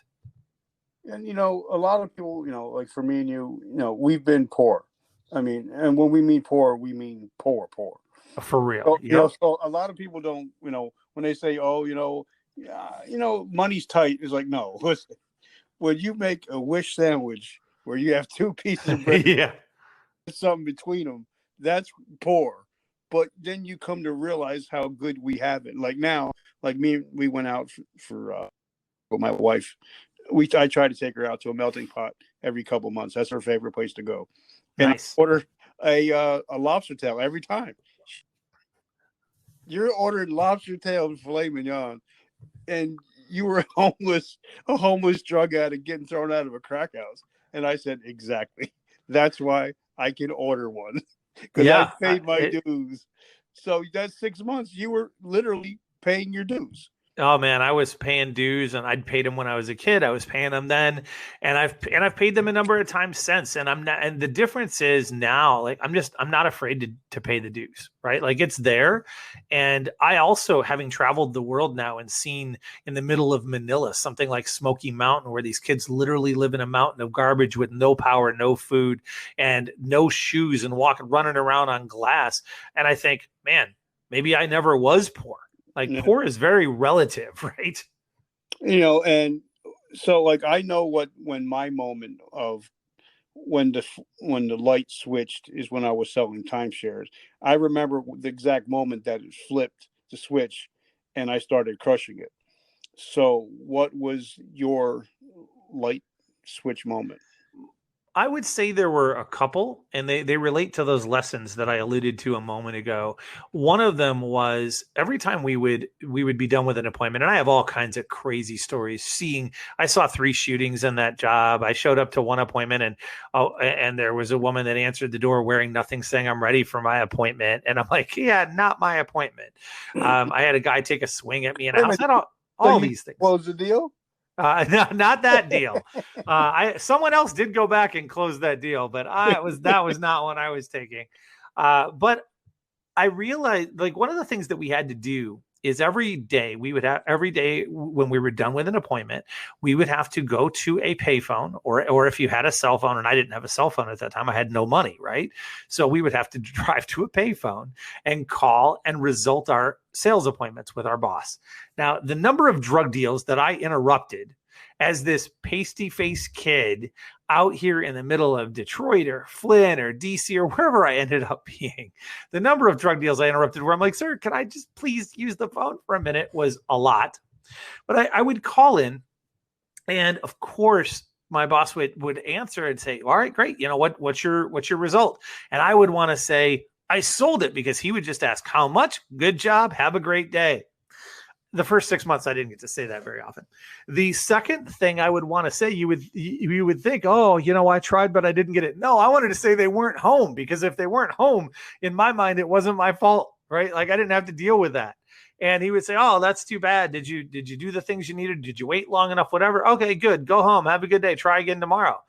And, a lot of people, like for me and you, we've been poor. I mean, and when we mean poor, we mean poor. For real. So, so a lot of people don't, when they say, oh, money's tight, it's like, no, listen, when you make a wish sandwich where you have 2 pieces of bread, yeah, something between them, that's poor. But then you come to realize how good we have it. Like now, like we went out for with my wife. I try to take her out to a melting pot every couple months. That's her favorite place to go. And nice. I order a lobster tail every time. You're ordering lobster tail and filet mignon, and you were a homeless drug addict getting thrown out of a crack house. And I said, exactly. That's why I can order one, because I paid my dues. So that's 6 months. You were literally paying your dues. Oh man, I was paying dues, and I'd paid them when I was a kid. I was paying them then, and I've paid them a number of times since. And I'm not. And the difference is now, like I'm not afraid to pay the dues, right? Like it's there. And I also, having traveled the world now and seen in the middle of Manila something like Smoky Mountain, where these kids literally live in a mountain of garbage with no power, no food, and no shoes, and running around on glass. And I think, man, maybe I never was poor. Like poor is very relative, right? And so like I know when my moment of when the light switched is when I was selling timeshares. I remember the exact moment that it flipped the switch and I started crushing it. So what was your light switch moment? I would say there were a couple, and they relate to those lessons that I alluded to a moment ago. One of them was every time we would be done with an appointment, and I have all kinds of crazy stories. I saw 3 shootings in that job. I showed up to one appointment, and there was a woman that answered the door wearing nothing, saying, "I'm ready for my appointment," and I'm like, "Yeah, not my appointment." I had a guy take a swing at me in a house. I had all these things. What was the deal? No, not that deal. Someone else did go back and close that deal, but that was not one I was taking. But I realized, like, one of the things that we had to do is every day when we were done with an appointment, we would have to go to a payphone, or if you had a cell phone, and I didn't have a cell phone at that time, I had no money, right? So we would have to drive to a payphone and call and result our sales appointments with our boss. Now, the number of drug deals that I interrupted as this pasty-faced kid out here in the middle of Detroit or Flint or DC or wherever I ended up being, the number of drug deals I interrupted where I'm like, "Sir, can I just please use the phone for a minute?" was a lot. But I would call in, and of course, my boss would answer and say, "All right, great. You know, what's your result?" And I would want to say, "I sold it," because he would just ask, "How much? Good job. Have a great day." The first 6 months, I didn't get to say that very often. The second thing I would want to say, you would think, "Oh, you know, I tried, but I didn't get it." No, I wanted to say they weren't home, because if they weren't home, in my mind, it wasn't my fault, right? Like, I didn't have to deal with that. And he would say, "Oh, that's too bad. Did you do the things you needed? Did you wait long enough? Whatever. Okay, good. Go home. Have a good day. Try again tomorrow."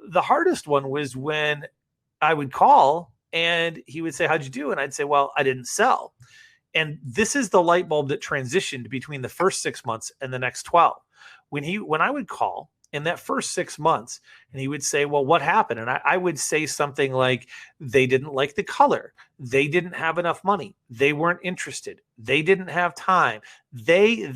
The hardest one was when I would call and he would say, "How'd you do?" And I'd say, "Well, I didn't sell." And this is the light bulb that transitioned between the first 6 months and the next 12. When I would call in that first 6 months and he would say, "Well, what happened?" And I would say something like, "They didn't like the color. They didn't have enough money. They weren't interested. They didn't have time. They.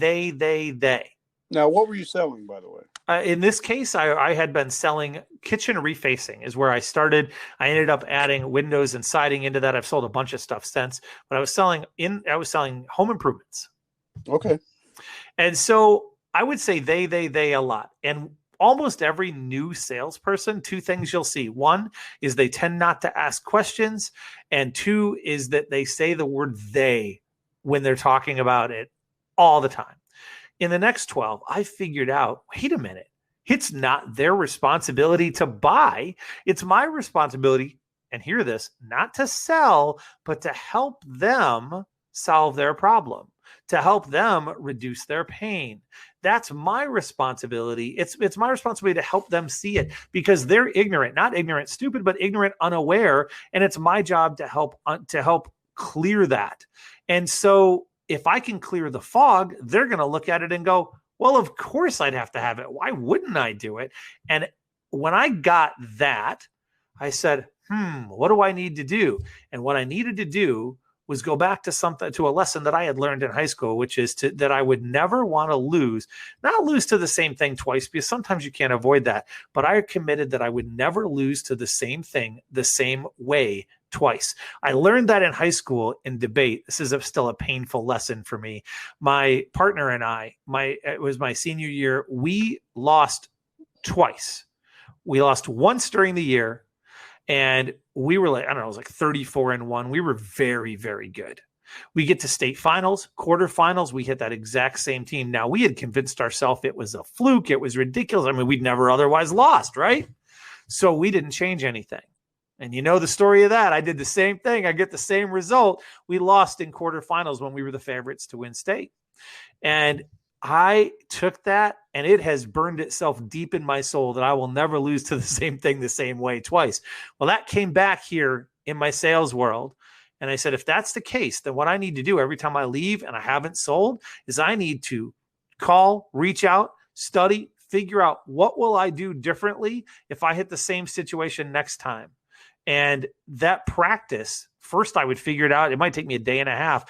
Now, what were you selling, by the way? In this case, I had been selling kitchen refacing is where I started. I ended up adding windows and siding into that. I've sold a bunch of stuff since, but I was selling home improvements. Okay. And so I would say they a lot. And almost every new salesperson, 2 things you'll see. 1 is they tend not to ask questions. And 2 is that they say the word they when they're talking about it all the time. In the next 12, I figured out, wait a minute, it's not their responsibility to buy. It's my responsibility, and hear this, not to sell, but to help them solve their problem, to help them reduce their pain. That's my responsibility. It's my responsibility to help them see it, because they're ignorant, not ignorant, stupid, but ignorant, unaware. And it's my job to help clear that. And so if I can clear the fog, they're going to look at it and go, "Well, of course I'd have to have it. Why wouldn't I do it?" And when I got that, I said, what do I need to do? And what I needed to do was go back to a lesson that I had learned in high school, which is that I would never want to not lose to the same thing twice, because sometimes you can't avoid that. But I committed that I would never lose to the same thing the same way twice. I learned that in high school in debate. This is still a painful lesson for me. My partner and it was my senior year. We lost twice. We lost once during the year, and we were like, I don't know, it was like 34-1. We were very, very good. We get to state finals, quarterfinals. We hit that exact same team. Now, we had convinced ourselves it was a fluke. It was ridiculous. I mean, we'd never otherwise lost, right? So we didn't change anything. And you know the story of that. I did the same thing. I get the same result. We lost in quarterfinals when we were the favorites to win state. And I took that, and it has burned itself deep in my soul that I will never lose to the same thing the same way twice. Well, that came back here in my sales world. And I said, if that's the case, then what I need to do every time I leave and I haven't sold is I need to call, reach out, study, figure out what will I do differently if I hit the same situation next time. And that practice, first I would figure it out. It might take me a day and a half.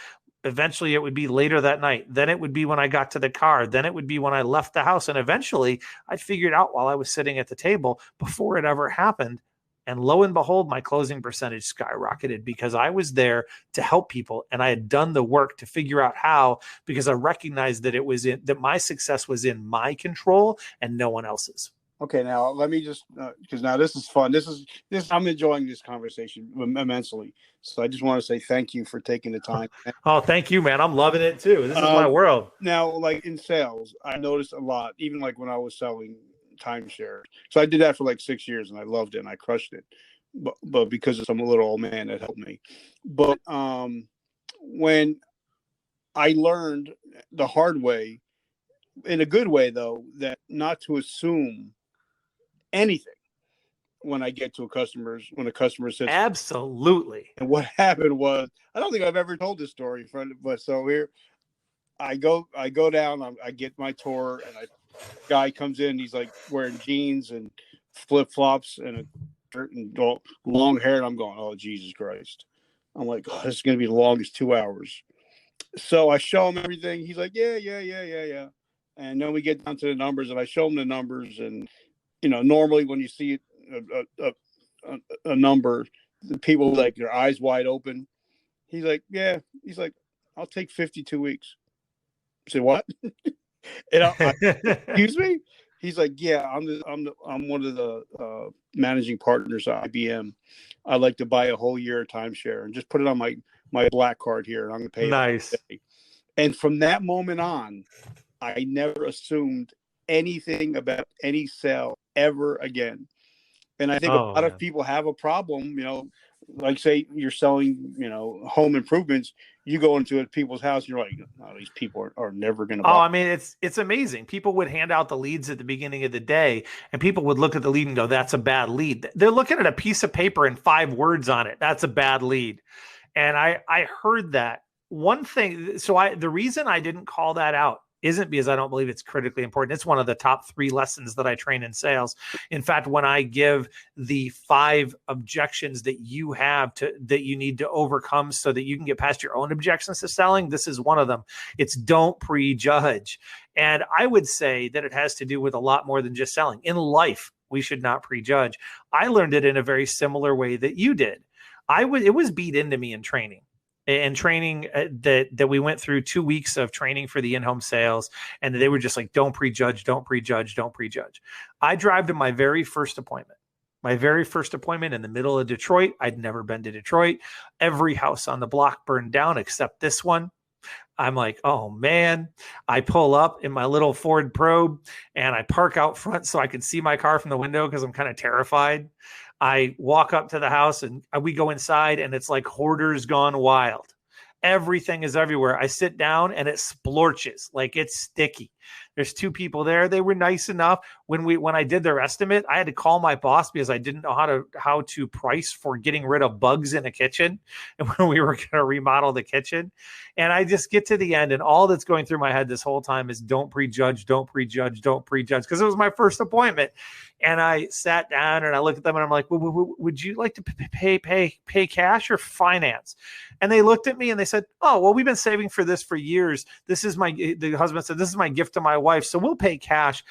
Eventually it would be later that night. Then it would be when I got to the car. Then it would be when I left the house. And eventually I'd figure it out while I was sitting at the table before it ever happened. And lo and behold, my closing percentage skyrocketed because I was there to help people. And I had done the work to figure out how, because I recognized that that my success was in my control and no one else's. Okay, now let me just because now this is fun. This I'm enjoying this conversation immensely. So I just want to say thank you for taking the time. Oh, thank you, man. I'm loving it too. This is my world. Now, like in sales, I noticed a lot, even like when I was selling timeshare. So I did that for like 6 years, and I loved it, and I crushed it. But because of some little old man that helped me. But when I learned the hard way, in a good way though, that not to assume anything when I get to when a customer says absolutely. And what happened was, I don't think I've ever told this story, but so here I go down, I get my tour, and guy comes in, he's like wearing jeans and flip flops and a shirt and long hair, and I'm going, oh Jesus Christ! I'm like, oh, this is gonna be the longest 2 hours. So I show him everything. He's like, yeah. And then we get down to the numbers, and I show him the numbers. And normally when you see a number, the people like their eyes wide open. He's like, yeah. He's like, I'll take 52 weeks. I say, what? And excuse me? He's like, yeah, I'm one of the managing partners at IBM. I like to buy a whole year of timeshare and just put it on my black card here, and I'm going to pay nice. it. And from that moment on, I never assumed anything about any sale ever again. And I think a lot of people have a problem, like say you're selling, home improvements. You go into people's house, and you're like, oh, these people are never going to buy. Oh, I mean, it's amazing. People would hand out the leads at the beginning of the day, and people would look at the lead and go, that's a bad lead. They're looking at a piece of paper and 5 words on it. That's a bad lead. And I heard that one thing. So the reason I didn't call that out isn't because I don't believe it's critically important. It's one of the top 3 lessons that I train in sales. In fact, when I give the 5 objections that you have that you need to overcome so that you can get past your own objections to selling, this is one of them. It's don't prejudge. And I would say that it has to do with a lot more than just selling. In life, we should not prejudge. I learned it in a very similar way that you did. It was beat into me in training. And training that we went through 2 weeks of training for the in-home sales. And they were just like, don't prejudge, don't prejudge, don't prejudge. I drive to my very first appointment in the middle of Detroit. I'd never been to Detroit. Every house on the block burned down except this one. I'm like, oh man. I pull up in my little Ford Probe and I park out front so I can see my car from the window because I'm kind of terrified. I walk up to the house and we go inside and it's like Hoarders Gone Wild. Everything is everywhere. I sit down and it splorches, like it's sticky. There's 2 people there. They were nice enough. When I did their estimate, I had to call my boss because I didn't know how to price for getting rid of bugs in a kitchen. And when we were going to remodel the kitchen, and I just get to the end, and all that's going through my head this whole time is don't prejudge, don't prejudge, don't prejudge, because it was my first appointment. And I sat down and I looked at them and I'm like, would you like to pay cash or finance? And they looked at me and they said, oh, well, we've been saving for this for years. The husband said, this is my gift to my wife. So we'll pay cash.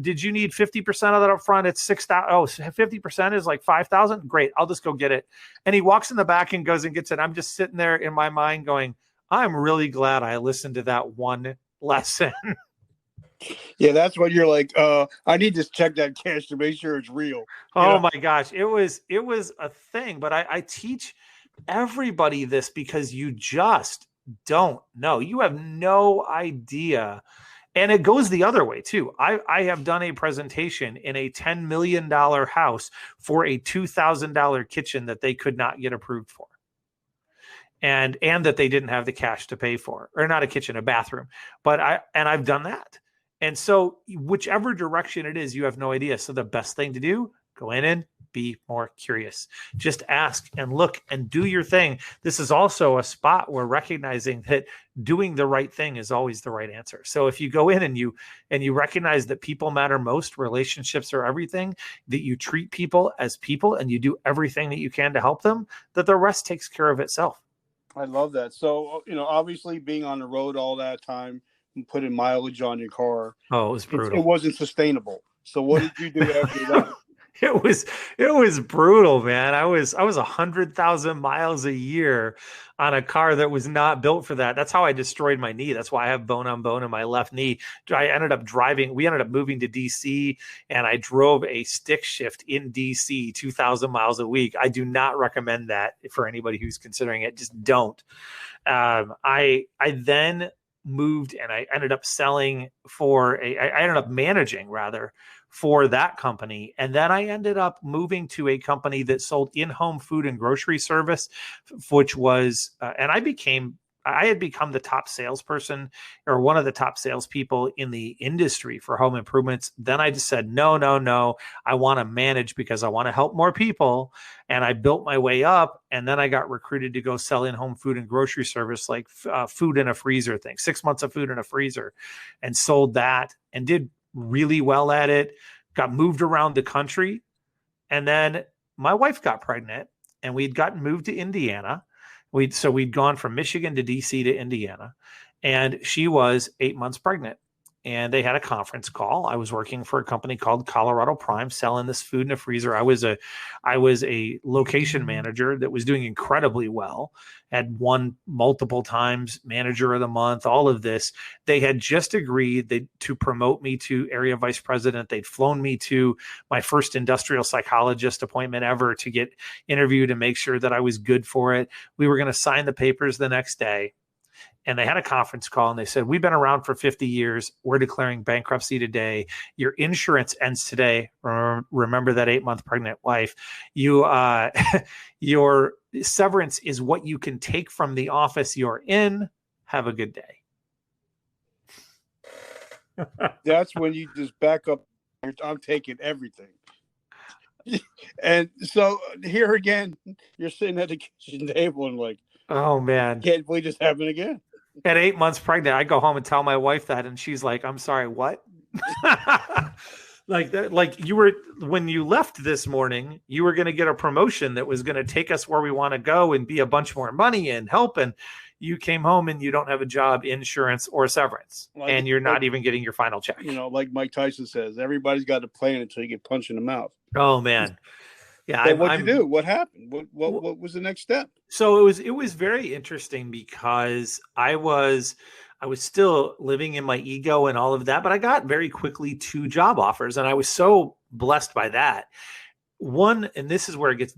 Did you need 50% of that up front? It's $6,000. Oh, 50% is like $5,000. Great. I'll just go get it. And he walks in the back and goes and gets it. I'm just sitting there in my mind going, I'm really glad I listened to that one lesson. Yeah, that's when you're like, I need to check that cash to make sure it's real. Oh my gosh. It was a thing, but I teach everybody this because you just don't know. You have no idea. And it goes the other way too. I have done a presentation in a $10 million house for a $2,000 kitchen that they could not get approved for. And that they didn't have the cash to pay for, or not a kitchen, a bathroom. But I've done that. And so whichever direction it is, you have no idea. So the best thing to do, go in and be more curious. Just ask and look and do your thing. This is also a spot where recognizing that doing the right thing is always the right answer. So if you go in and you recognize that people matter most, relationships are everything, that you treat people as people and you do everything that you can to help them, that the rest takes care of itself. I love that. So, obviously being on the road all that time and putting mileage on your car. Oh, it was brutal. It wasn't sustainable. So what did you do after that? It was brutal, man. I was 100,000 miles a year on a car that was not built for that. That's how I destroyed my knee. That's why I have bone on bone in my left knee. We ended up moving to DC, and I drove a stick shift in DC 2,000 miles a week. I do not recommend that for anybody who's considering it. Just don't. I then moved, and I ended up I ended up managing rather for that company. And then I ended up moving to a company that sold in-home food and grocery service, which was, and I had become the top salesperson or one of the top salespeople in the industry for home improvements. Then I just said, no, I want to manage because I want to help more people. And I built my way up. And then I got recruited to go sell in-home food and grocery service, like food in a freezer thing, 6 months of food in a freezer, and sold that and did really well at it, got moved around the country. And then my wife got pregnant and we'd gotten moved to Indiana. We'd gone from Michigan to DC to Indiana, and she was 8 months pregnant. And they had a conference call. I was working for a company called Colorado Prime, selling this food in a freezer. I was a location manager that was doing incredibly well. Had won multiple times, manager of the month, all of this. They had just agreed to promote me to area vice president. They'd flown me to my first industrial psychologist appointment ever to get interviewed and make sure that I was good for it. We were going to sign the papers the next day. And they had a conference call and they said, we've been around for 50 years. We're declaring bankruptcy today. Your insurance ends today. Remember that 8-month pregnant wife. Your severance is what you can take from the office you're in. Have a good day. That's when you just back up. I'm taking everything. And so here again, you're sitting at the kitchen table and like, oh man, can't believe this happened again. At 8 months pregnant, I go home and tell my wife that, and she's like, I'm sorry, what? Like that, like when you left this morning, you were going to get a promotion that was going to take us where we want to go and be a bunch more money and help. And you came home and you don't have a job, insurance, or severance, and you're not even getting your final check. You know, like Mike Tyson says, everybody's got a plan until you get punched in the mouth. Oh man. Yeah. So what'd you do? What happened? What was the next step? So it was very interesting because I was still living in my ego and all of that, but I got very quickly 2 job offers, and I was so blessed by that. One, and this is where it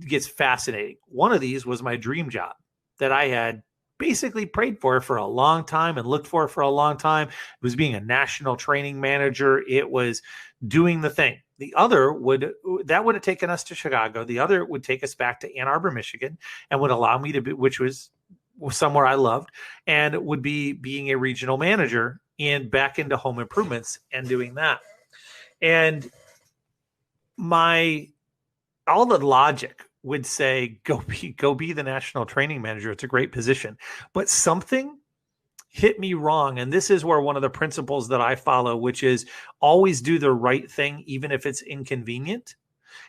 gets fascinating. One of these was my dream job that I had basically prayed for a long time and looked for a long time. It was being a national training manager. It was doing the thing. The other would have taken us to Chicago. The other would take us back to Ann Arbor, Michigan, and would allow me to be, which was somewhere I loved, and would be being a regional manager and back into home improvements and doing that. And all the logic would say, go be the national training manager. It's a great position. But something hit me wrong. And this is where one of the principles that I follow, which is always do the right thing, even if it's inconvenient.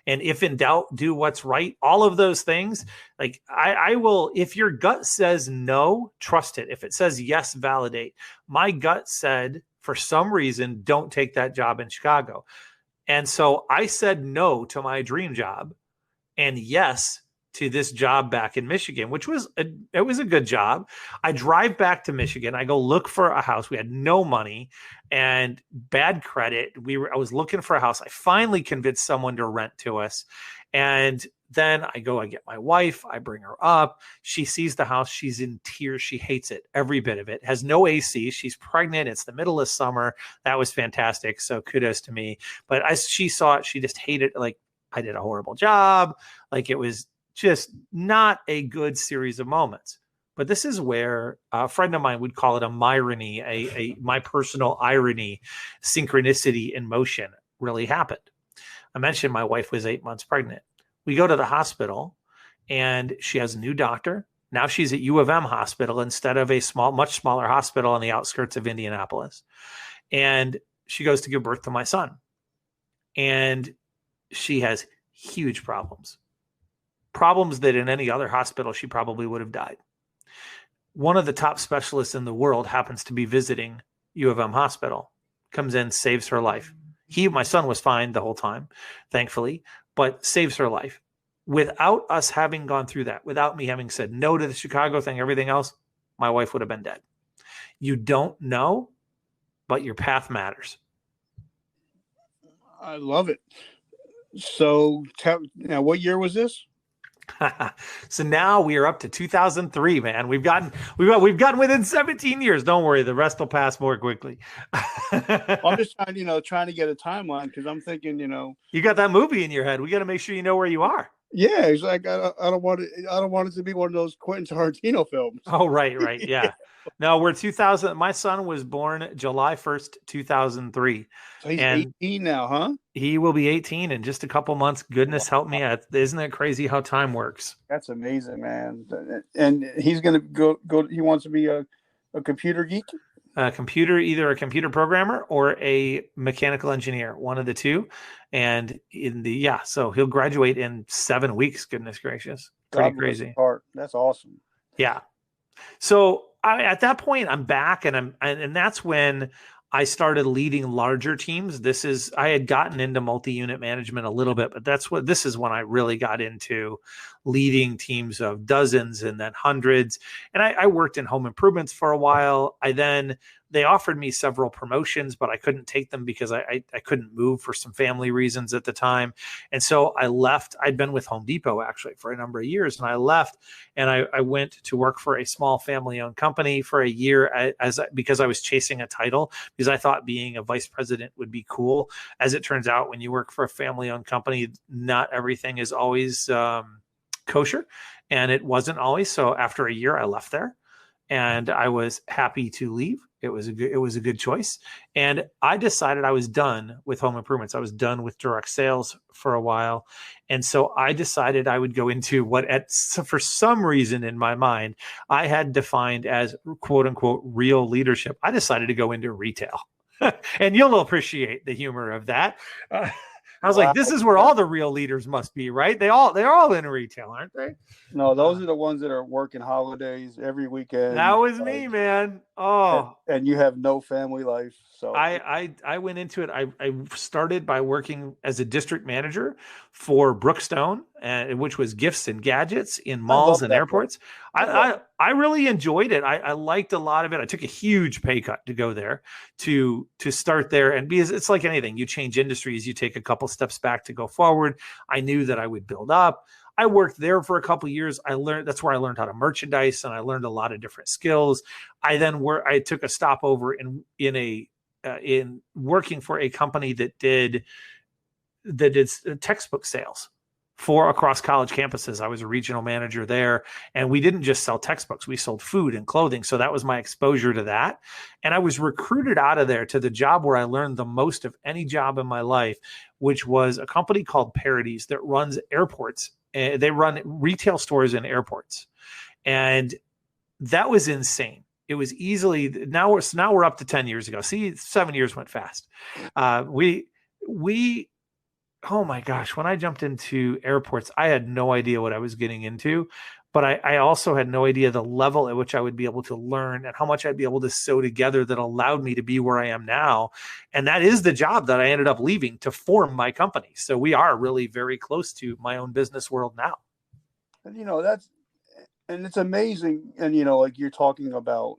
And if in doubt, do what's right. All of those things, like I will, if your gut says no, trust it. If it says yes, validate. My gut said, for some reason, don't take that job in Chicago. And so I said no to my dream job and yes to this job back in Michigan, which was a good job. I drive back to Michigan. I go look for a house. We had no money and bad credit. I was looking for a house. I finally convinced someone to rent to us. And then I get my wife. I bring her up. She sees the house. She's in tears. She hates it. Every bit of it. Has no AC. She's pregnant. It's the middle of summer. That was fantastic. So kudos to me. But as she saw it, she just hated it. Like, I did a horrible job. Like, it was just not a good series of moments. But this is where a friend of mine would call it a myrony, my personal irony, synchronicity in motion really happened. I mentioned my wife was 8 months pregnant. We go to the hospital and she has a new doctor. Now she's at U of M hospital instead of a much smaller hospital on the outskirts of Indianapolis. And she goes to give birth to my son. And she has huge problems that in any other hospital, she probably would have died. One of the top specialists in the world happens to be visiting U of M hospital, comes in, saves her life. My son was fine the whole time, thankfully, but saves her life. Without us having gone through that, without me having said no to the Chicago thing, everything else, my wife would have been dead. You don't know, but your path matters. I love it. So now, what year was this? So now we are up to 2003, man. We've gotten within 17 years. Don't worry, the rest will pass more quickly. I'm just trying to get a timeline, because I'm thinking, you got that movie in your head. We got to make sure you know where you are. Yeah, it's like I don't want it to be one of those Quentin Tarantino films. Oh, right, yeah. No, we're 2000. My son was born July 1st, 2003. So he's 18 now, huh? He will be 18 in just a couple months. Goodness help me. Isn't it crazy how time works? That's amazing, man. And he's going to go. He wants to be a computer geek? Either a computer programmer or a mechanical engineer, one of the two. And so he'll graduate in 7 weeks. Goodness gracious. Pretty crazy. That's awesome. Yeah. So at that point I'm back, and that's when I started leading larger teams. I had gotten into multi-unit management a little bit, but this is when I really got into leading teams of dozens and then hundreds. And I worked in home improvements for a while. They offered me several promotions, but I couldn't take them because I couldn't move for some family reasons at the time. And so I left. I'd been with Home Depot actually for a number of years, and I left and I went to work for a small family-owned company for a year because I was chasing a title, because I thought being a vice president would be cool. As it turns out, when you work for a family-owned company, not everything is always kosher, and it wasn't always. So after a year, I left there, and I was happy to leave. It was a good choice. And I decided I was done with home improvements. I was done with direct sales for a while. And so I decided I would go into for some reason in my mind, I had defined as quote unquote real leadership. I decided to go into retail. And you'll appreciate the humor of that. I was like, this is where all the real leaders must be, right? They're all in retail, aren't they? No, those are the ones that are working holidays every weekend. That was me, man. Oh, and you have no family life. So I went into it. I started by working as a district manager for Brookstone, which was gifts and gadgets in malls and airports. I really enjoyed it. I liked a lot of it. I took a huge pay cut to go there, to start there. And because it's like anything, you change industries, you take a couple steps back to go forward. I knew that I would build up. I worked there for a couple of years. That's where I learned how to merchandise, and I learned a lot of different skills. I took a stopover in working for a company that did textbook sales for across college campuses. I was a regional manager there, and we didn't just sell textbooks. We sold food and clothing. So that was my exposure to that. And I was recruited out of there to the job where I learned the most of any job in my life, which was a company called Parodies that runs airports. They run retail stores in airports. And that was insane. It was easily now we're up to 10 years ago. See, 7 years went fast. Oh my gosh, when I jumped into airports, I had no idea what I was getting into, but I also had no idea the level at which I would be able to learn and how much I'd be able to sew together that allowed me to be where I am now. And that is the job that I ended up leaving to form my company. So we are really very close to my own business world now. And and it's amazing. And, like you're talking about,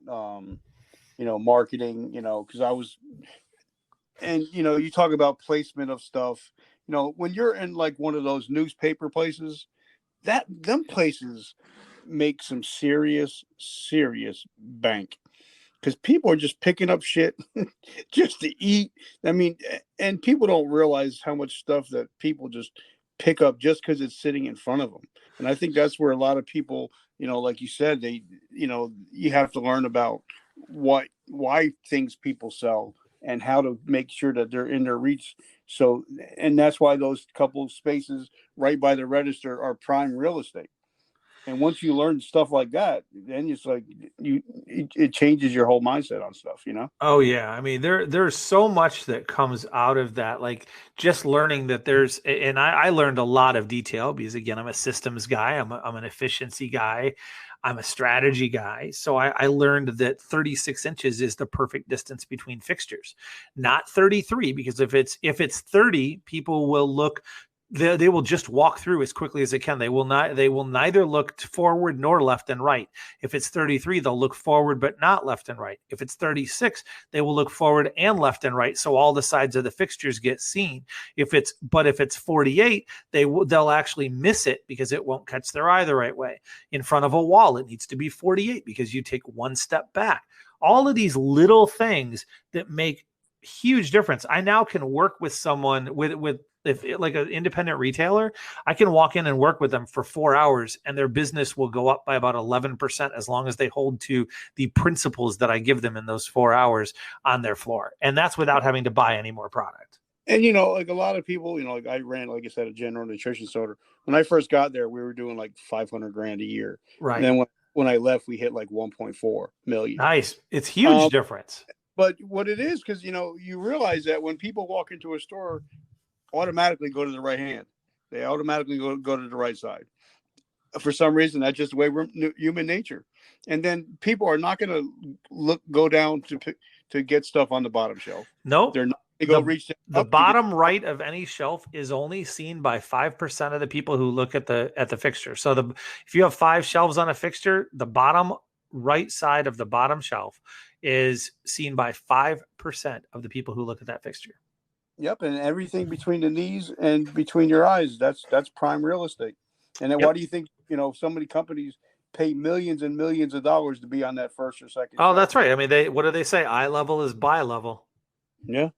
marketing, because you talk about placement of stuff, when you're in like one of those newspaper places, them places make some serious bank, because people are just picking up shit just to eat. I mean, and people don't realize how much stuff that people just pick up just because it's sitting in front of them. And I think that's where a lot of people, like you said, you have to learn about why things people sell and how to make sure that they're in their reach. So, and that's why those couple of spaces right by the register are prime real estate. And once you learn stuff like that, then it's like it changes your whole mindset on stuff, you know? Oh yeah. I mean, there's so much that comes out of that. Like just learning that and I learned a lot of detail because again, I'm a systems guy. I'm an efficiency guy. I'm a strategy guy. So I learned that 36 inches is the perfect distance between fixtures, not 33, because if it's 30, people will look, they will just walk through as quickly as they can. They will neither look forward nor left and right. If it's 33, they'll look forward but not left and right. If it's 36, they will look forward and left and right, so all the sides of the fixtures get seen. If it's 48, they'll actually miss it because it won't catch their eye the right way. In front of a wall, it needs to be 48 because you take one step back. All of these little things that make huge difference. I now can work with someone with like an independent retailer. I can walk in and work with them for 4 hours and their business will go up by about 11% as long as they hold to the principles that I give them in those 4 hours on their floor. And that's without having to buy any more product. And, like a lot of people, like I ran, like I said, a general nutrition store. When I first got there, we were doing like $500,000 a year. Right. And then when I left, we hit like 1.4 million. Nice. It's huge difference. But what it is, because, you realize that when people walk into a store, automatically go to the right hand. They automatically go to the right side. For some reason, that's just the way we're human nature. And then people are not going to go down to get stuff on the bottom shelf. Nope. They're not going to go reach the bottom right of any shelf is only seen by 5% of the people who look at the fixture. So if you have 5 shelves on a fixture, the bottom right side of the bottom shelf is seen by 5% of the people who look at that fixture. Yep, and everything between the knees and between your eyes, that's prime real estate. And then why do you think, so many companies pay millions and millions of dollars to be on that first or second Oh, shelf? that's right. I mean, what do they say? Eye level is buy level. Yeah.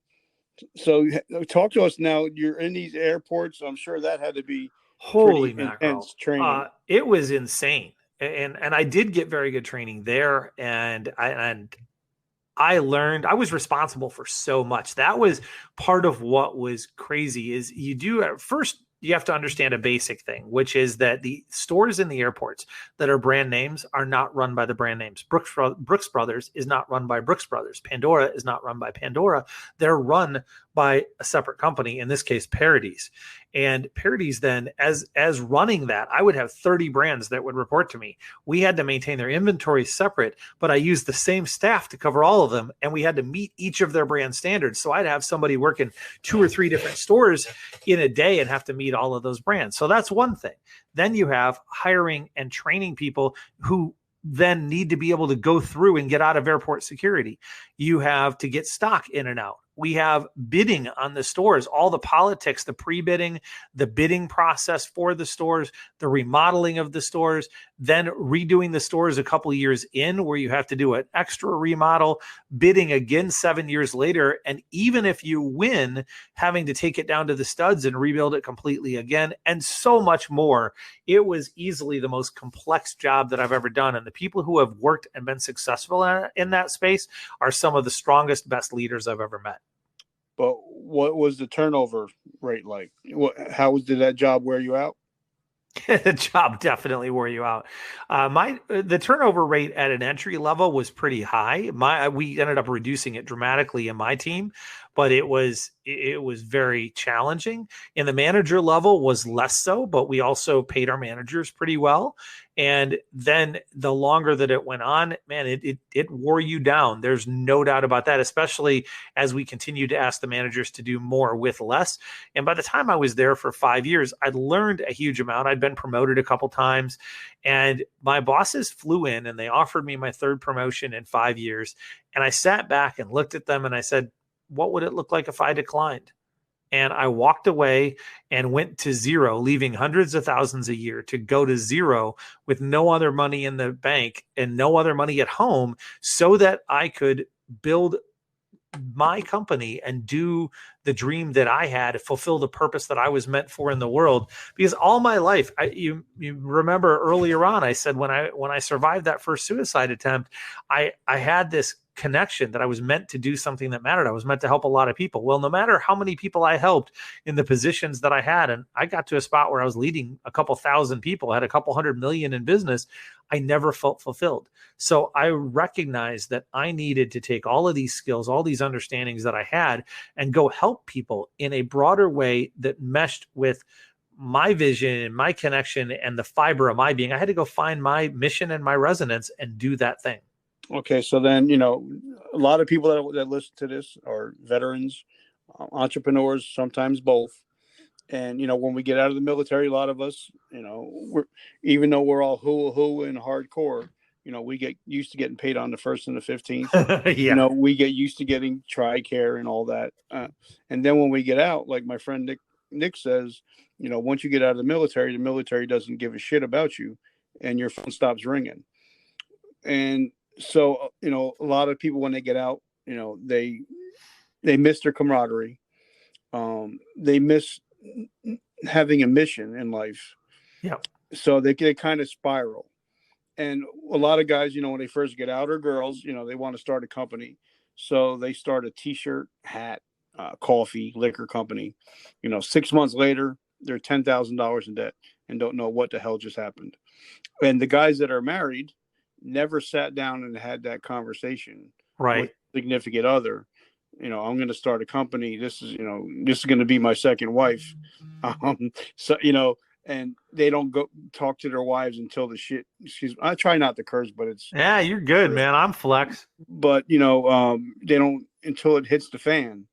So talk to us now. You're in these airports. I'm sure that had to be holy intense training. It was insane. And I did get very good training there. And I learned, I was responsible for so much. That was part of what was crazy is you have to understand a basic thing, which is that the stores in the airports that are brand names are not run by the brand names. Brooks Brothers is not run by Brooks Brothers. Pandora is not run by Pandora. They're run by a separate company, in this case, Parodies. And Parodies then, as running that, I would have 30 brands that would report to me. We had to maintain their inventory separate, but I used the same staff to cover all of them, and we had to meet each of their brand standards. So I'd have somebody working 2 or 3 different stores in a day and have to meet all of those brands. So that's one thing. Then you have hiring and training people who then need to be able to go through and get out of airport security. You have to get stock in and out. We have bidding on the stores, all the politics, the pre-bidding, the bidding process for the stores, the remodeling of the stores, then redoing the stores a couple of years in where you have to do an extra remodel, bidding again 7 years later. And even if you win, having to take it down to the studs and rebuild it completely again, and so much more. It was easily the most complex job that I've ever done. And the people who have worked and been successful in that space are some of the strongest, best leaders I've ever met. But what was the turnover rate like? How did that job wear you out? The job definitely wore you out. The turnover rate at an entry level was pretty high. We ended up reducing it dramatically in my team, but it was very challenging. In the manager level was less so, but we also paid our managers pretty well. And then the longer that it went on, man, it wore you down. There's no doubt about that, especially as we continued to ask the managers to do more with less. And by the time I was there for 5 years, I'd learned a huge amount. I'd been promoted a couple times, and my bosses flew in and they offered me my 3rd promotion in 5 years. And I sat back and looked at them and I said, what would it look like if I declined? And I walked away and went to zero, leaving hundreds of thousands a year to go to zero with no other money in the bank and no other money at home so that I could build my company and do the dream that I had, fulfill the purpose that I was meant for in the world. Because all my life, you remember earlier on, I said when I survived that first suicide attempt, I had this connection that I was meant to do something that mattered. I was meant to help a lot of people. Well, no matter how many people I helped in the positions that I had, and I got to a spot where I was leading a couple thousand people, had a couple $100 million in business, I never felt fulfilled. So I recognized that I needed to take all of these skills, all these understandings that I had, and go help people in a broader way that meshed with my vision and my connection and the fiber of my being. I had to go find my mission and my resonance and do that thing. Okay, so then, a lot of people that listen to this are veterans, entrepreneurs, sometimes both. And, when we get out of the military, a lot of us, even though we're all hoo and hardcore, we get used to getting paid on the 1st and the 15th. Yeah. We get used to getting TRICARE and all that. And then when we get out, like my friend Nick says, once you get out of the military doesn't give a shit about you and your phone stops ringing. And so, a lot of people, when they get out, they miss their camaraderie. They miss having a mission in life. Yeah. So they kind of spiral. And a lot of guys, when they first get out, or girls, they want to start a company. So they start a t-shirt, hat, coffee, liquor company. 6 months later, they're $10,000 in debt and don't know what the hell just happened. And the guys that are married never sat down and had that conversation with a significant other. I'm going to start a company. This is going to be my second wife. And they don't go talk to their wives until the shit. I try not to curse, but it's. Yeah, you're good, man. I'm flex. But, they don't until it hits the fan.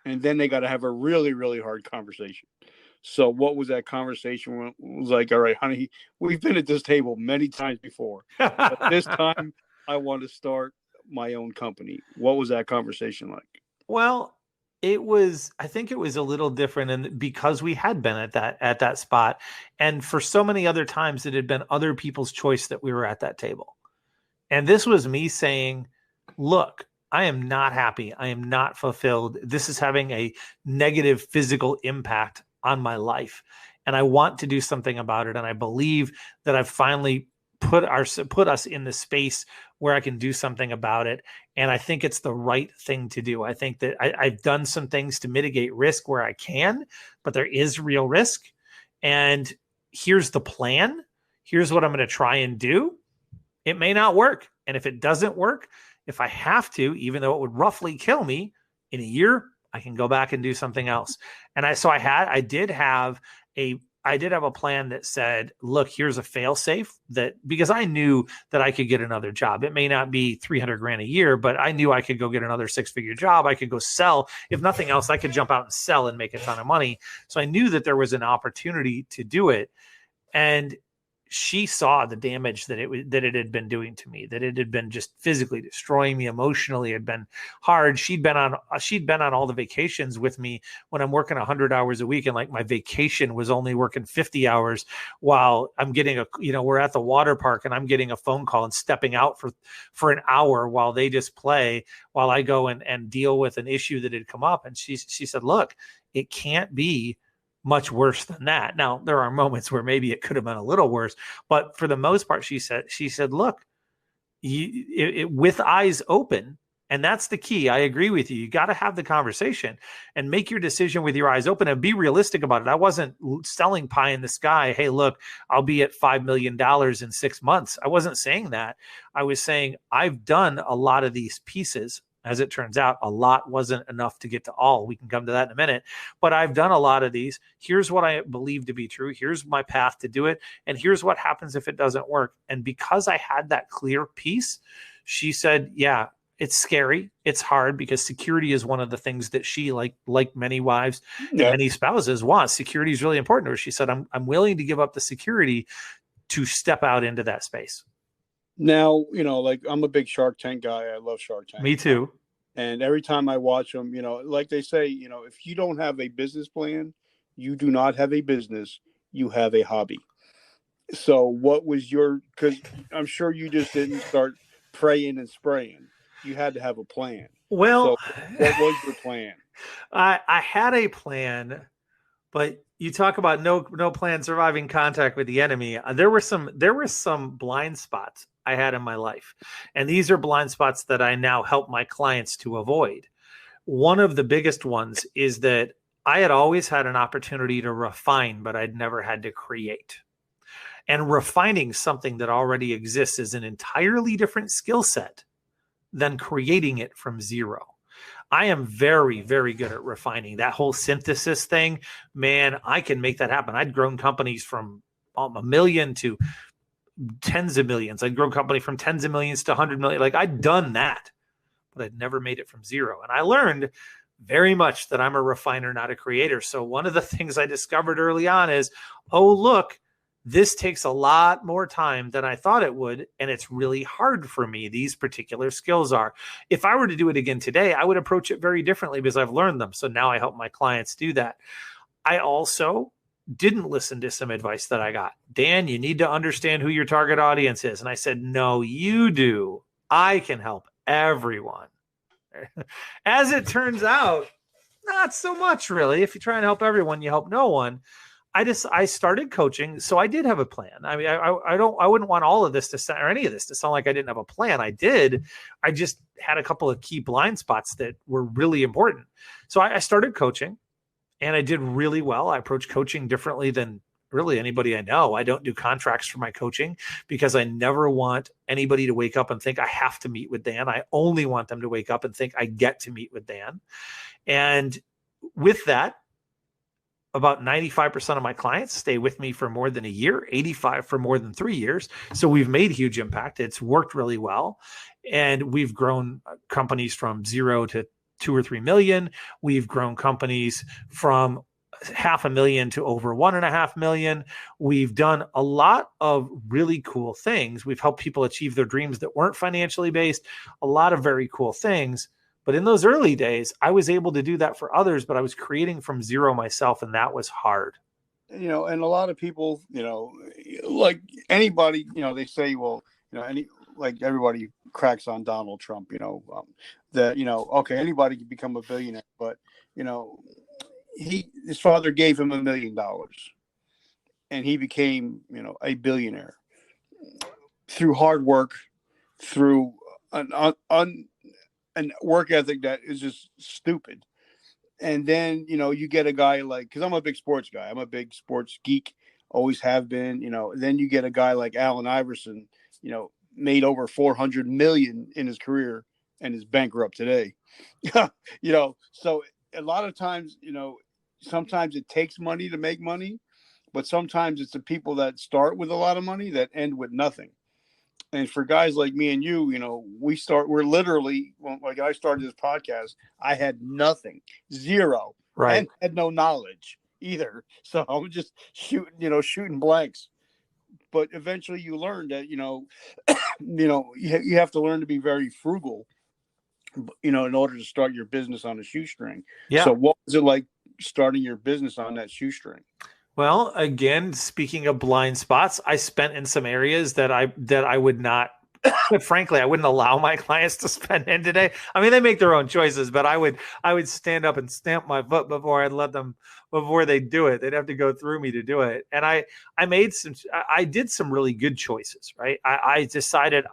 And then they got to have a really, really hard conversation. So what was that conversation? It was like, all right, honey, we've been at this table many times before. But this time I want to start my own company. What was that conversation like? Well, I think it was a little different, and because we had been at that spot, and for so many other times it had been other people's choice that we were at that table. And this was me saying, look, I am not happy. I am not fulfilled. This is having a negative physical impact on my life. And I want to do something about it. And I believe that I've finally put us in the space where I can do something about it. And I think it's the right thing to do. I think that I've done some things to mitigate risk where I can, but there is real risk. And here's the plan. Here's what I'm going to try and do. It may not work. And if it doesn't work, if I have to, even though it would roughly kill me in a year, I can go back and do something else. And I did have a plan that said, look, here's a fail safe, that because I knew that I could get another job. It may not be 300 grand a year, but I knew I could go get another 6-figure job. I could go sell. If nothing else, I could jump out and sell and make a ton of money. So I knew that there was an opportunity to do it. And she saw the damage that it had been doing to me, that it had been just physically destroying me emotionally. It had been hard. She'd been on all the vacations with me when I'm working 100 hours a week. And like my vacation was only working 50 hours while I'm getting we're at the water park and I'm getting a phone call and stepping out for an hour while they just play, while I go and deal with an issue that had come up. And she said, look, it can't be much worse than that. Now, there are moments where maybe it could have been a little worse, but for the most part, she said, look, with eyes open, and that's the key. I agree with you. You got to have the conversation and make your decision with your eyes open and be realistic about it. I wasn't selling pie in the sky. Hey, look, I'll be at $5 million in 6 months. I wasn't saying that. I was saying I've done a lot of these pieces. As it turns out, a lot wasn't enough to get to all. We can come to that in a minute. But I've done a lot of these. Here's what I believe to be true. Here's my path to do it. And here's what happens if it doesn't work. And because I had that clear piece, she said, yeah, it's scary. It's hard because security is one of the things that she, like many wives and many spouses, want. Security is really important to her. She said, I'm willing to give up the security to step out into that space. Now, like I'm a big Shark Tank guy. I love Shark Tank. Me too. And every time I watch them, like they say, if you don't have a business plan, you do not have a business, you have a hobby. So what was because I'm sure you just didn't start praying and spraying. You had to have a plan. Well, So what was your plan? I had a plan, but you talk about no plan surviving contact with the enemy. There were some blind spots I had in my life, and these are blind spots that I now help my clients to avoid. One of the biggest ones is that I had always had an opportunity to refine, but I'd never had to create. And refining something that already exists is an entirely different skill set than creating it from zero. I am very, very good at refining that whole synthesis thing. Man, I can make that happen. I'd grown companies from a million to tens of millions. I'd grown company from tens of millions to 100 million. Like, I'd done that, but I'd never made it from zero. And I learned very much that I'm a refiner, not a creator. So one of the things I discovered early on is, oh, look, this takes a lot more time than I thought it would. And it's really hard for me. These particular skills are. If I were to do it again today, I would approach it very differently because I've learned them. So now I help my clients do that. I also didn't listen to some advice that I got. Dan, you need to understand who your target audience is. And I said, no, you do. I can help everyone. As it turns out, not so much really. If you try and help everyone, you help no one. I started coaching, so I did have a plan. I mean, I wouldn't want all of this to sound, or any of this to sound like I didn't have a plan. I did. I just had a couple of key blind spots that were really important. So I started coaching, and I did really well. I approach coaching differently than really anybody I know. I don't do contracts for my coaching because I never want anybody to wake up and think I have to meet with Dan. I only want them to wake up and think I get to meet with Dan. And with that, about 95% of my clients stay with me for more than a year, 85 for more than 3 years. So we've made huge impact. It's worked really well. And we've grown companies from 0 to 2 or 3 million. We've grown companies from 500,000 to over 1.5 million. We've done a lot of really cool things. We've helped people achieve their dreams that weren't financially based, a lot of very cool things. But in those early days, I was able to do that for others, but I was creating from zero myself, and that was hard. And a lot of people, like anybody, they say, well, like everybody cracks on Donald Trump, that, okay, anybody can become a billionaire, but, his father gave him $1 million and he became, a billionaire through hard work, through an work ethic that is just stupid. And then, you get a guy like, because I'm a big sports guy. I'm a big sports geek, always have been, then you get a guy like Allen Iverson, made over 400 million in his career and is bankrupt today. So a lot of times, sometimes it takes money to make money, but sometimes it's the people that start with a lot of money that end with nothing. And for guys like me and you, we're literally, like I started this podcast, I had nothing, zero, right, and had no knowledge either. So I was just shooting blanks. But eventually you learn that, you have to learn to be very frugal, in order to start your business on a shoestring. Yeah. So what was it like starting your business on that shoestring? Well, again, speaking of blind spots, I spent in some areas that I would not, frankly, I wouldn't allow my clients to spend in today. I mean, they make their own choices, but I would stand up and stamp my foot before I'd let them, before they do it. They'd have to go through me to do it. And I did some really good choices, right? I decided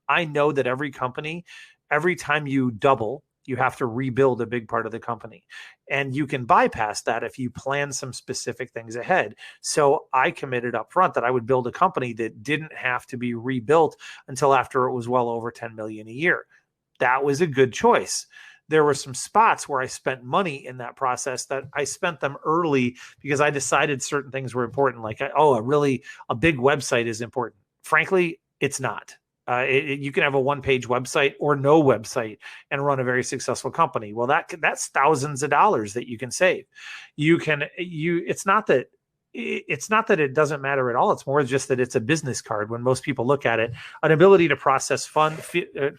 I know that every company, every time you double, you have to rebuild a big part of the company. And you can bypass that if you plan some specific things ahead. So I committed up front that I would build a company that didn't have to be rebuilt until after it was well over 10 million a year. That was a good choice. There were some spots where I spent money in that process that I spent them early because I decided certain things were important. Like, a big website is important. Frankly, it's not. You can have a one-page website or no website and run a very successful company. Well, that's thousands of dollars that you can save. It's not that it doesn't matter at all. It's more just that it's a business card. When most people look at it, an ability to process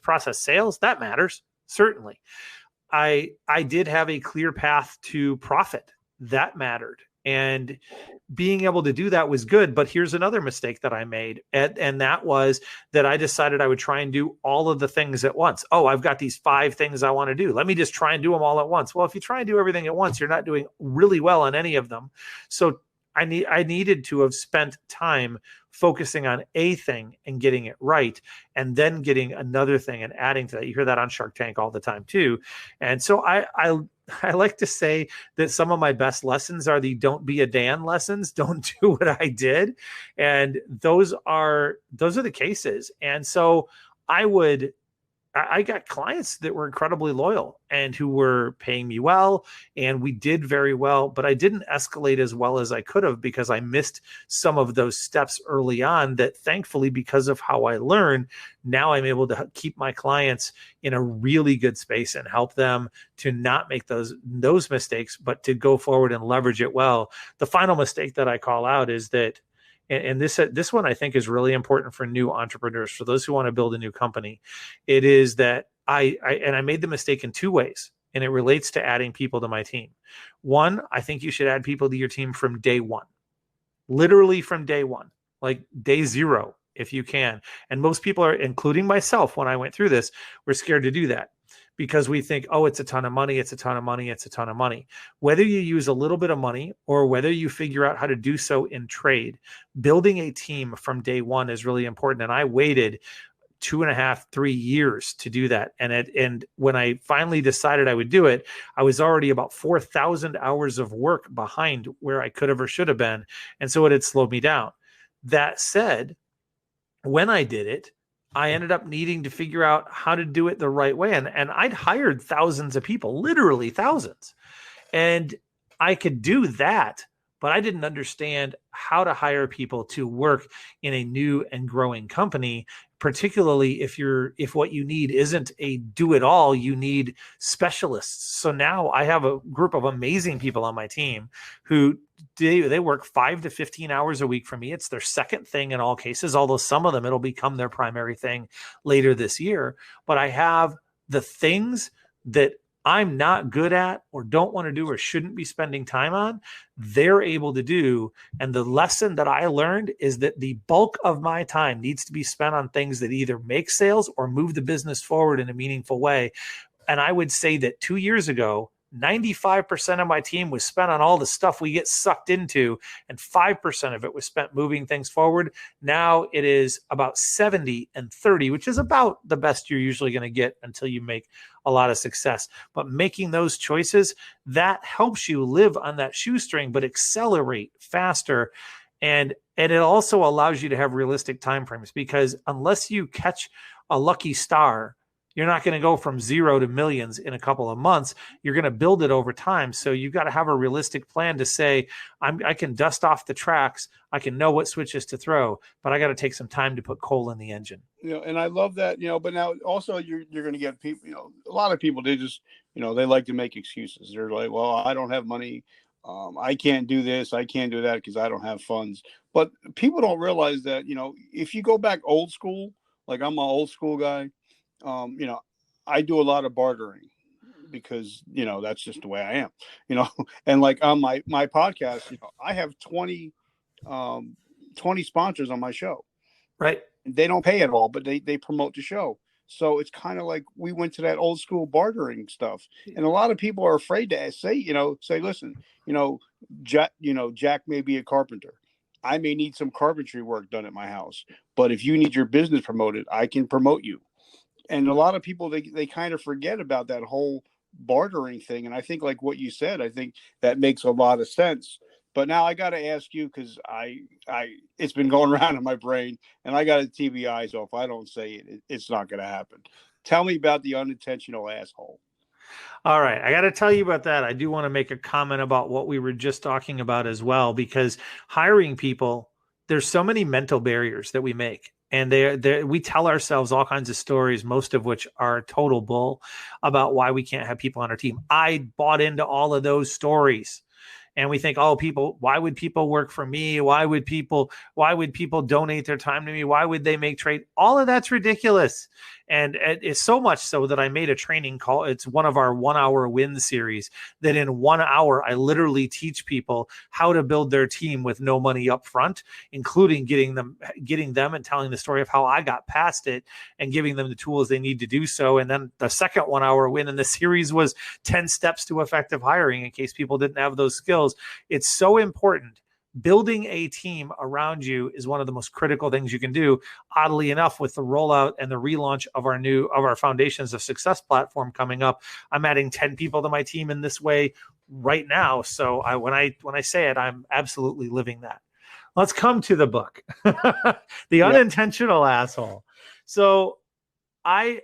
process sales, that matters. Certainly. I did have a clear path to profit. That mattered. And being able to do that was good. But here's another mistake that I made. And that was that I decided I would try and do all of the things at once. Oh, I've got these 5 things I want to do. Let me just try and do them all at once. Well, if you try and do everything at once, you're not doing really well on any of them. So I needed to have spent time focusing on a thing and getting it right, and then getting another thing and adding to that. You hear that on Shark Tank all the time too. And so I like to say that some of my best lessons are the don't be a Dan lessons. Don't do what I did. And those are the cases. And so I got clients that were incredibly loyal and who were paying me well, and we did very well, but I didn't escalate as well as I could have because I missed some of those steps early on that, thankfully, because of how I learned, now I'm able to keep my clients in a really good space and help them to not make those mistakes, but to go forward and leverage it well. The final mistake that I call out is that, and this one I think is really important for new entrepreneurs, for those who want to build a new company. It is that I made the mistake in 2 ways, and it relates to adding people to my team. One, I think you should add people to your team from day one, literally from day one, like day 0, if you can. And most people are, including myself, when I went through this, were scared to do that, because we think, oh, it's a ton of money, it's a ton of money, it's a ton of money. Whether you use a little bit of money or whether you figure out how to do so in trade, building a team from day one is really important. And I waited 2.5, 3 years to do that. And when I finally decided I would do it, I was already about 4,000 hours of work behind where I could have or should have been. And so it had slowed me down. That said, when I did it, I ended up needing to figure out how to do it the right way. And I'd hired thousands of people, literally thousands. And I could do that, but I didn't understand how to hire people to work in a new and growing company, particularly if what you need isn't a do-it-all, you need specialists. So now I have a group of amazing people on my team who they work 5 to 15 hours a week for me. It's their second thing in all cases, although some of them it'll become their primary thing later this year. But I have the things that I'm not good at or don't want to do or shouldn't be spending time on, they're able to do. And the lesson that I learned is that the bulk of my time needs to be spent on things that either make sales or move the business forward in a meaningful way. And I would say that 2 years ago, 95% of my team was spent on all the stuff we get sucked into, and 5% of it was spent moving things forward. Now it is about 70 and 30, which is about the best you're usually going to get until you make a lot of success. But making those choices, that helps you live on that shoestring, but accelerate faster. And it also allows you to have realistic timeframes, because unless you catch a lucky star, you're not going to go from 0 to millions in a couple of months. You're going to build it over time. So you've got to have a realistic plan to say, I can dust off the tracks. I can know what switches to throw, but I got to take some time to put coal in the engine. And I love that, but now also you're going to get people, a lot of people, they just, they like to make excuses. They're like, well, I don't have money. I can't do this. I can't do that because I don't have funds. But people don't realize that, if you go back old school, like I'm an old school guy, I do a lot of bartering because, that's just the way I am, and like on my podcast, I have 20 sponsors on my show. Right. They don't pay at all, but they promote the show. So it's kind of like we went to that old school bartering stuff. And a lot of people are afraid to say, listen, Jack may be a carpenter. I may need some carpentry work done at my house, but if you need your business promoted, I can promote you. And a lot of people, they kind of forget about that whole bartering thing. And I think, like what you said, I think that makes a lot of sense. But now I got to ask you, because it's been going around in my brain, and I got to TBI. So if I don't say it, it's not going to happen. Tell me about the unintentional asshole. All right. I got to tell you about that. I do want to make a comment about what we were just talking about as well, because hiring people, there's so many mental barriers that we make. And we tell ourselves all kinds of stories, most of which are total bull, about why we can't have people on our team. I bought into all of those stories. And we think, oh, why would people work for me? Why would people donate their time to me? Why would they make trade? All of that's ridiculous. And it's so much so that I made a training call. It's one of our 1 hour win series that in 1 hour, I literally teach people how to build their team with no money up front, including getting them and telling the story of how I got past it and giving them the tools they need to do so. And then the second 1 hour win in the series was 10 steps to effective hiring in case people didn't have those skills. It's so important. Building a team around you is one of the most critical things you can do. Oddly enough, with the rollout and the relaunch of our Foundations of Success platform coming up, I'm adding 10 people to my team in this way right now. So when I say it, I'm absolutely living that. Let's come to the book, The Unintentional Asshole. So I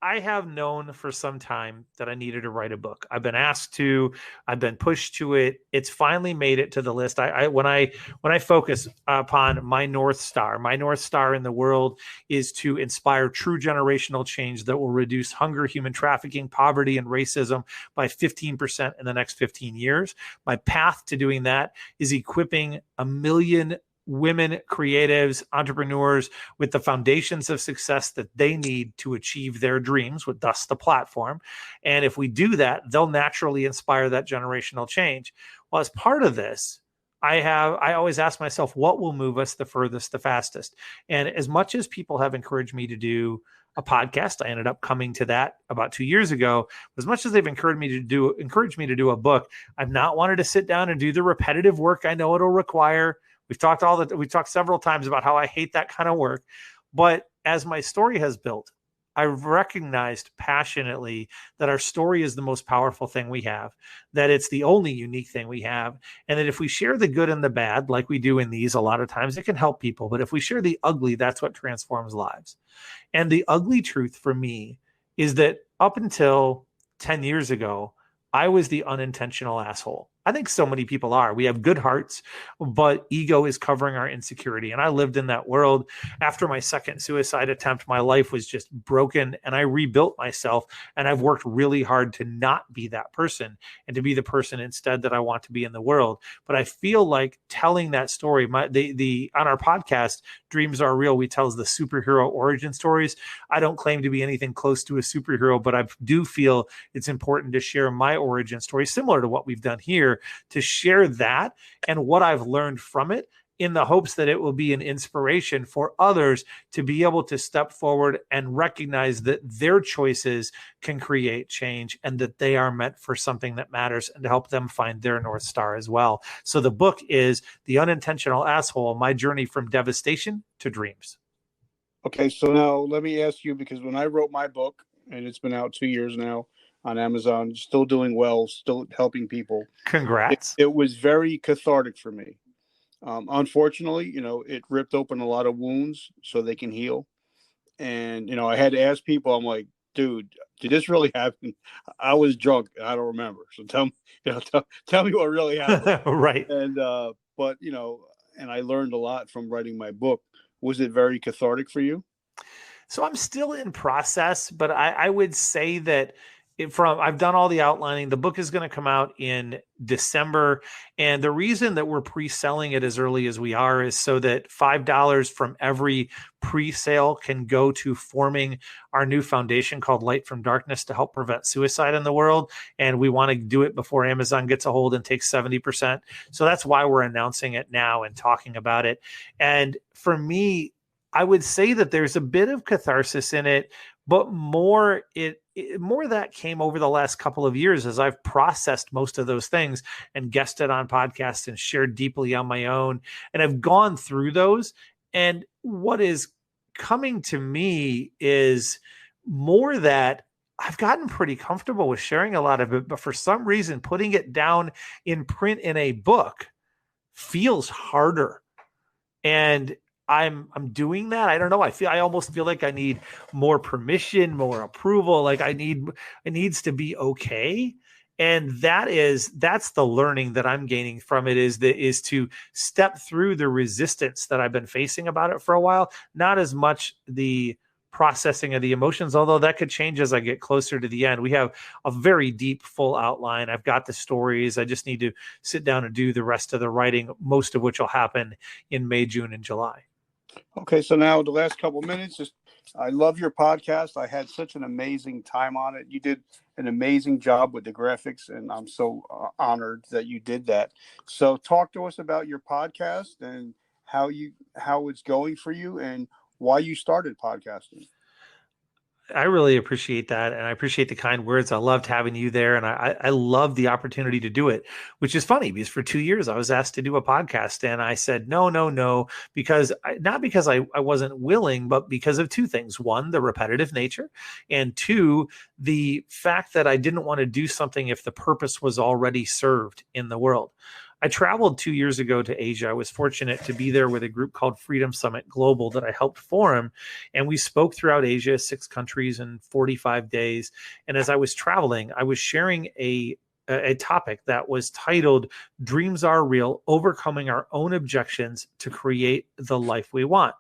have known for some time that I needed to write a book. I've been asked to, I've been pushed to it. It's finally made it to the list. When I focus upon my North Star in the world is to inspire true generational change that will reduce hunger, human trafficking, poverty, and racism by 15% in the next 15 years. My path to doing that is equipping 1 million women, creatives, entrepreneurs with the foundations of success that they need to achieve their dreams, with thus the platform. And if we do that, they'll naturally inspire that generational change. Well, as part of this, I always ask myself, what will move us the furthest, the fastest? And as much as people have encouraged me to do a podcast, I ended up coming to that about 2 years ago. As much as they've encouraged me to do a book, I've not wanted to sit down and do the repetitive work I know it'll require. We've talked several times about how I hate that kind of work. But as my story has built, I've recognized passionately that our story is the most powerful thing we have, that it's the only unique thing we have, and that if we share the good and the bad, like we do in these, a lot of times it can help people. But if we share the ugly, that's what transforms lives. And the ugly truth for me is that up until 10 years ago, I was the unintentional asshole. I think so many people are. We have good hearts, but ego is covering our insecurity. And I lived in that world. After my second suicide attempt, my life was just broken and I rebuilt myself. And I've worked really hard to not be that person and to be the person instead that I want to be in the world. But I feel like telling that story, on our podcast, Dreams Are Real, we tell the superhero origin stories. I don't claim to be anything close to a superhero, but I do feel it's important to share my origin story, similar to what we've done here, to share that and what I've learned from it, in the hopes that it will be an inspiration for others to be able to step forward and recognize that their choices can create change and that they are meant for something that matters, and to help them find their North Star as well. So the book is The Unintentional Asshole, My Journey from Devastation to Dreams. Okay, so now let me ask you, because when I wrote my book, and it's been out 2 years now on Amazon, still doing well, still helping people. Congrats. It was very cathartic for me. Unfortunately, it ripped open a lot of wounds so they can heal. And, I had to ask people, I'm like, dude, did this really happen? I was drunk. I don't remember. So tell me what really happened. Right. And, but, and I learned a lot from writing my book. Was it very cathartic for you? So I'm still in process, but I would say that I've done all the outlining. The book is going to come out in December. And the reason that we're pre-selling it as early as we are is so that $5 from every pre-sale can go to forming our new foundation called Light from Darkness to help prevent suicide in the world. And we want to do it before Amazon gets a hold and takes 70%. So that's why we're announcing it now and talking about it. And for me, I would say that there's a bit of catharsis in it, but more that came over the last couple of years as I've processed most of those things and guested on podcasts and shared deeply on my own. And I've gone through those. And what is coming to me is more that I've gotten pretty comfortable with sharing a lot of it, but for some reason, putting it down in print in a book feels harder. And I'm doing that. I don't know. I almost feel like I need more permission, more approval. Like it needs to be okay. And that's the learning that I'm gaining from it is to step through the resistance that I've been facing about it for a while. Not as much the processing of the emotions, although that could change as I get closer to the end. We have a very deep, full outline. I've got the stories. I just need to sit down and do the rest of the writing, most of which will happen in May, June, and July. Okay, so now the last couple minutes, I love your podcast. I had such an amazing time on it. You did an amazing job with the graphics, and I'm so honored that you did that. So talk to us about your podcast and how it's going for you and why you started podcasting. I really appreciate that. And I appreciate the kind words. I loved having you there. And I love the opportunity to do it, which is funny because for 2 years I was asked to do a podcast and I said, no, not because I wasn't willing, but because of two things. One, the repetitive nature, and two, the fact that I didn't want to do something if the purpose was already served in the world. I traveled 2 years ago to Asia. I was fortunate to be there with a group called Freedom Summit Global that I helped form. And we spoke throughout Asia, 6 countries in 45 days. And as I was traveling, I was sharing a topic that was titled Dreams Are Real, Overcoming Our Own Objections to Create the Life We Want.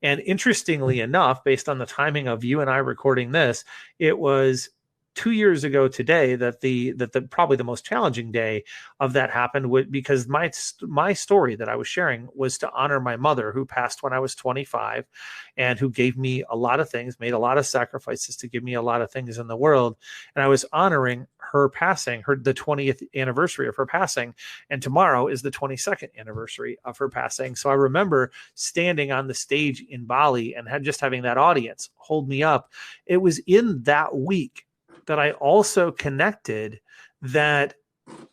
And interestingly enough, based on the timing of you and I recording this, it was 2 years ago today that the probably the most challenging day of that happened because my story that I was sharing was to honor my mother, who passed when I was 25 and who gave me a lot of things, made a lot of sacrifices to give me a lot of things in the world. And I was honoring her passing, the 20th anniversary of her passing. And tomorrow is the 22nd anniversary of her passing. So I remember standing on the stage in Bali and having that audience hold me up. It was in that week that I also connected that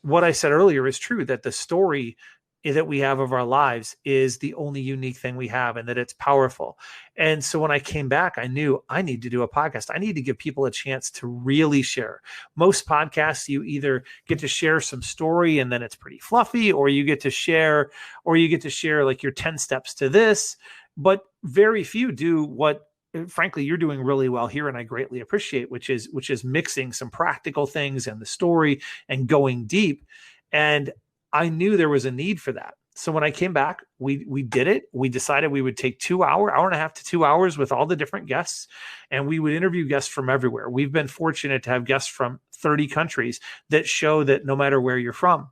what I said earlier is true, that the story that we have of our lives is the only unique thing we have and that it's powerful. And so when I came back, I knew I need to do a podcast. I need to give people a chance to really share. Most podcasts, you either get to share some story and then it's pretty fluffy, or you get to share like your 10 steps to this, but very few do what frankly you're doing really well here, and I greatly appreciate, which is mixing some practical things and the story and going deep. And I knew there was a need for that. So when I came back, we did it. We decided we would take hour and a half to 2 hours with all the different guests, and we would interview guests from everywhere. We've been fortunate to have guests from 30 countries that show that no matter where you're from,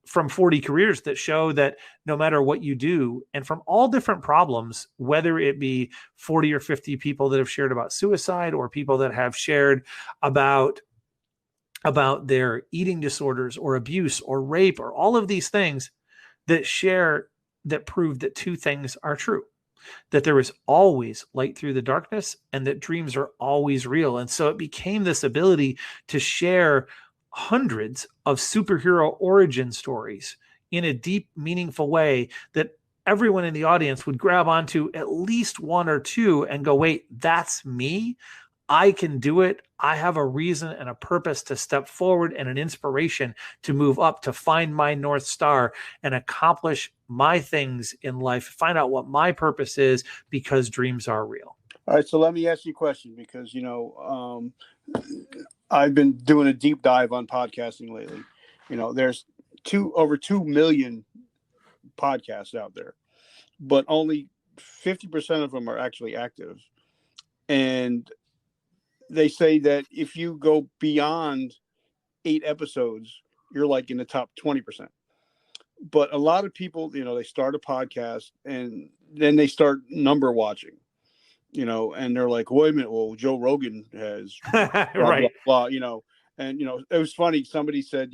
from 40 careers that show that no matter what you do, and from all different problems, whether it be 40 or 50 people that have shared about suicide or people that have shared about their eating disorders or abuse or rape or all of these things that prove that two things are true, that there is always light through the darkness and that dreams are always real. And so it became this ability to share hundreds of superhero origin stories in a deep, meaningful way that everyone in the audience would grab onto at least one or two and go, wait, that's me. I can do it. I have a reason and a purpose to step forward and an inspiration to move up, to find my North Star and accomplish my things in life, find out what my purpose is, because dreams are real. All right. So let me ask you a question, because, I've been doing a deep dive on podcasting lately. There's over 2 million podcasts out there, but only 50% of them are actually active. And they say that if you go beyond 8 episodes, you're like in the top 20%. But a lot of people, they start a podcast and then they start number watching. And they're like, wait a minute, well, Joe Rogan has right. blah, blah, and, it was funny. Somebody said,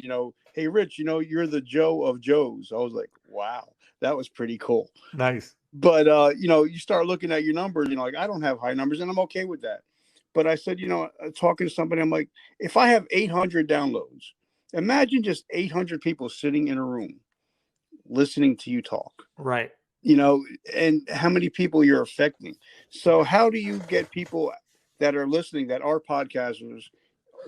hey, Rich, you're the Joe of Joes. I was like, wow, that was pretty cool. Nice. But, you start looking at your numbers, like, I don't have high numbers and I'm okay with that. But I said, talking to somebody, I'm like, if I have 800 downloads, imagine just 800 people sitting in a room listening to you talk. Right. And how many people you're affecting. So how do you get people that are listening, that are podcasters?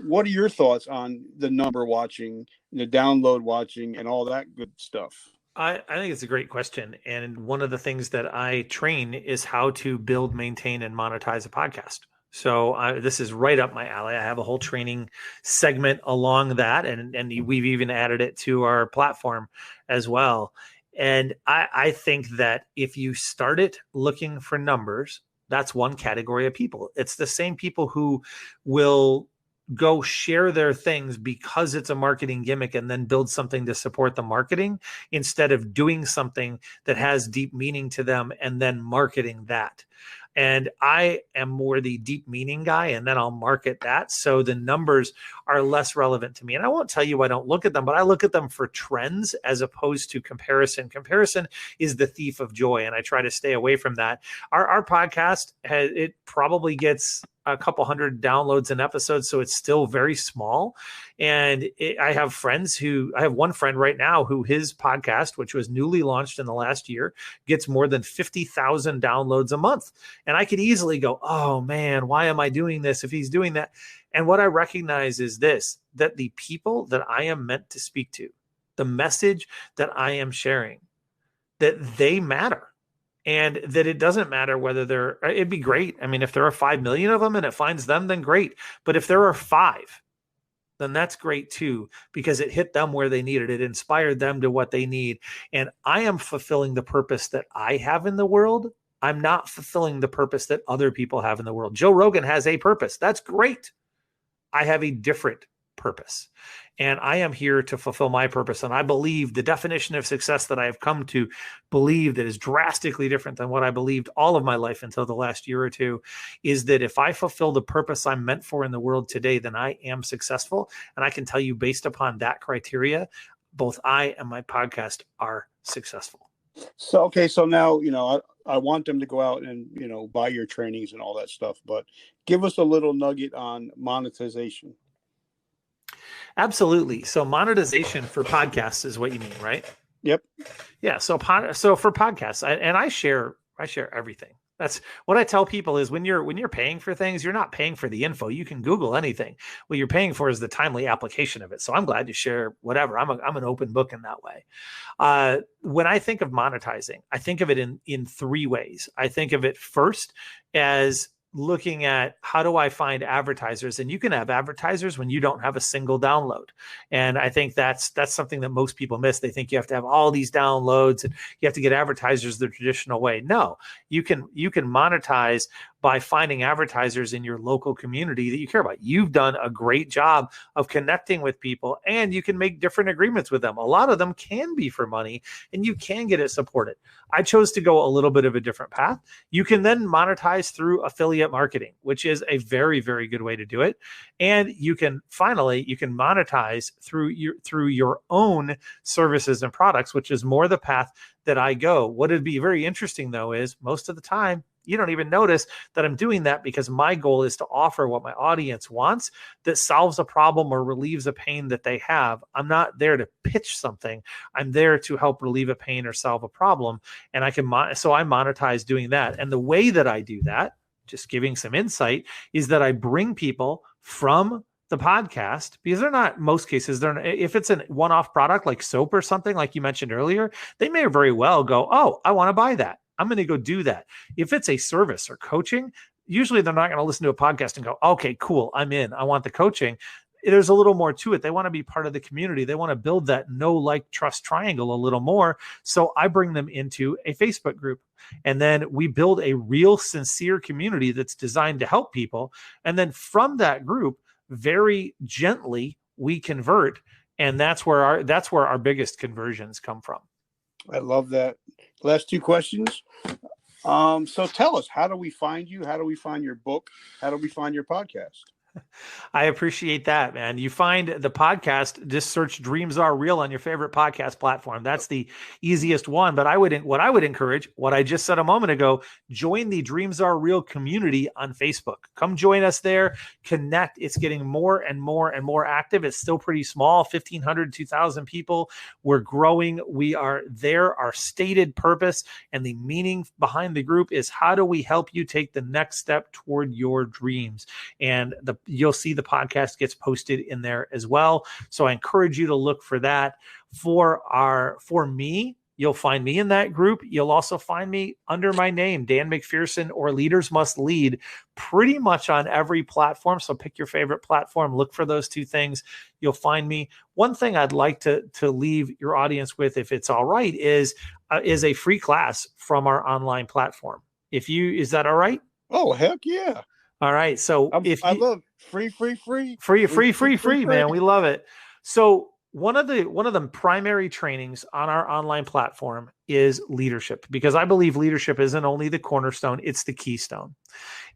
What are your thoughts on the number watching, the download watching, and all that good stuff? I think it's a great question. And one of the things that I train is how to build, maintain, and monetize a podcast. So this is right up my alley. I have a whole training segment along that, and we've even added it to our platform as well. And I think that if you start it looking for numbers, That's one category of people. It's the same people who will go share their things because it's a marketing gimmick and then build something to support the marketing instead of doing something that has deep meaning to them and then marketing that. And I am more the deep meaning guy, and then I'll market that. So the numbers are less relevant to me. And I won't tell you I don't look at them, but I look at them for trends as opposed to comparison. Comparison is the thief of joy, and I try to stay away from that. Our podcast, it probably gets a couple hundred downloads an episode, so it's still very small. And I have one friend right now who his podcast, which was newly launched in the last year, gets more than 50,000 downloads a month. And I could easily go, oh man, why am I doing this if he's doing that? And what I recognize is this, that the people that I am meant to speak to, the message that I am sharing, that they matter. And that it doesn't matter whether it'd be great. I mean, if there are 5 million of them and it finds them, then great. But if there are 5, then that's great too, because it hit them where they needed it. It inspired them to what they need. And I am fulfilling the purpose that I have in the world. I'm not fulfilling the purpose that other people have in the world. Joe Rogan has a purpose. That's great. I have a different purpose. And I am here to fulfill my purpose. And I believe the definition of success that I have come to believe that is drastically different than what I believed all of my life until the last year or two is that if I fulfill the purpose I'm meant for in the world today, then I am successful. And I can tell you based upon that criteria, both I and my podcast are successful. So, okay. So now, I want them to go out and, buy your trainings and all that stuff, but give us a little nugget on monetization. Absolutely. So monetization for podcasts is what you mean, right? Yep. Yeah. So for podcasts, I share everything. That's what I tell people is when you're paying for things, you're not paying for the info. You can Google anything. What you're paying for is the timely application of it. So I'm glad to share whatever. I'm an open book in that way. When I think of monetizing, I think of it in 3 ways. I think of it first as looking at how do I find advertisers, and you can have advertisers when you don't have a single download. And I think that's something that most people miss. They think you have to have all these downloads and you have to get advertisers the traditional way. No, you can monetize by finding advertisers in your local community that you care about. You've done a great job of connecting with people, and you can make different agreements with them. A lot of them can be for money, and you can get it supported. I chose to go a little bit of a different path. You can then monetize through affiliate marketing, which is a very, very good way to do it. And you can monetize through your own services and products, which is more the path that I go. What would be very interesting though is most of the time, you don't even notice that I'm doing that because my goal is to offer what my audience wants that solves a problem or relieves a pain that they have. I'm not there to pitch something. I'm there to help relieve a pain or solve a problem. And I monetize doing that. And the way that I do that, just giving some insight, is that I bring people from the podcast, because most cases, if it's a one-off product like soap or something, like you mentioned earlier, they may very well go, oh, I want to buy that. I'm going to go do that. If it's a service or coaching, usually they're not going to listen to a podcast and go, okay, cool, I'm in. I want the coaching. There's a little more to it. They want to be part of the community. They want to build that know, like, trust triangle a little more. So I bring them into a Facebook group. And then we build a real, sincere community that's designed to help people. And then from that group, very gently, we convert. And that's where our biggest conversions come from. I love that. Last 2 questions. So tell us, how do we find you? How do we find your book? How do we find your podcast? I appreciate that, man. You find the podcast, just search Dreams Are Real on your favorite podcast platform. That's the easiest one. But what I would encourage, what I just said a moment ago, join the Dreams Are Real community on Facebook. Come join us there, connect. It's getting more and more and more active. It's still pretty small, 1,500, 2,000 people. We're growing. We are there. Our stated purpose and the meaning behind the group is how do we help you take the next step toward your dreams? And you'll see the podcast gets posted in there as well. So I encourage you to look for that. For me, you'll find me in that group. You'll also find me under my name, Dan McPherson, or Leaders Must Lead, pretty much on every platform. So pick your favorite platform, look for those 2 things. You'll find me. One thing I'd like to leave your audience with, if it's all right, is a free class from our online platform. Is that all right? Oh, heck yeah. All right. So I love free, man. We love it. So one of the primary trainings on our online platform is leadership, because I believe leadership isn't only the cornerstone, it's the keystone.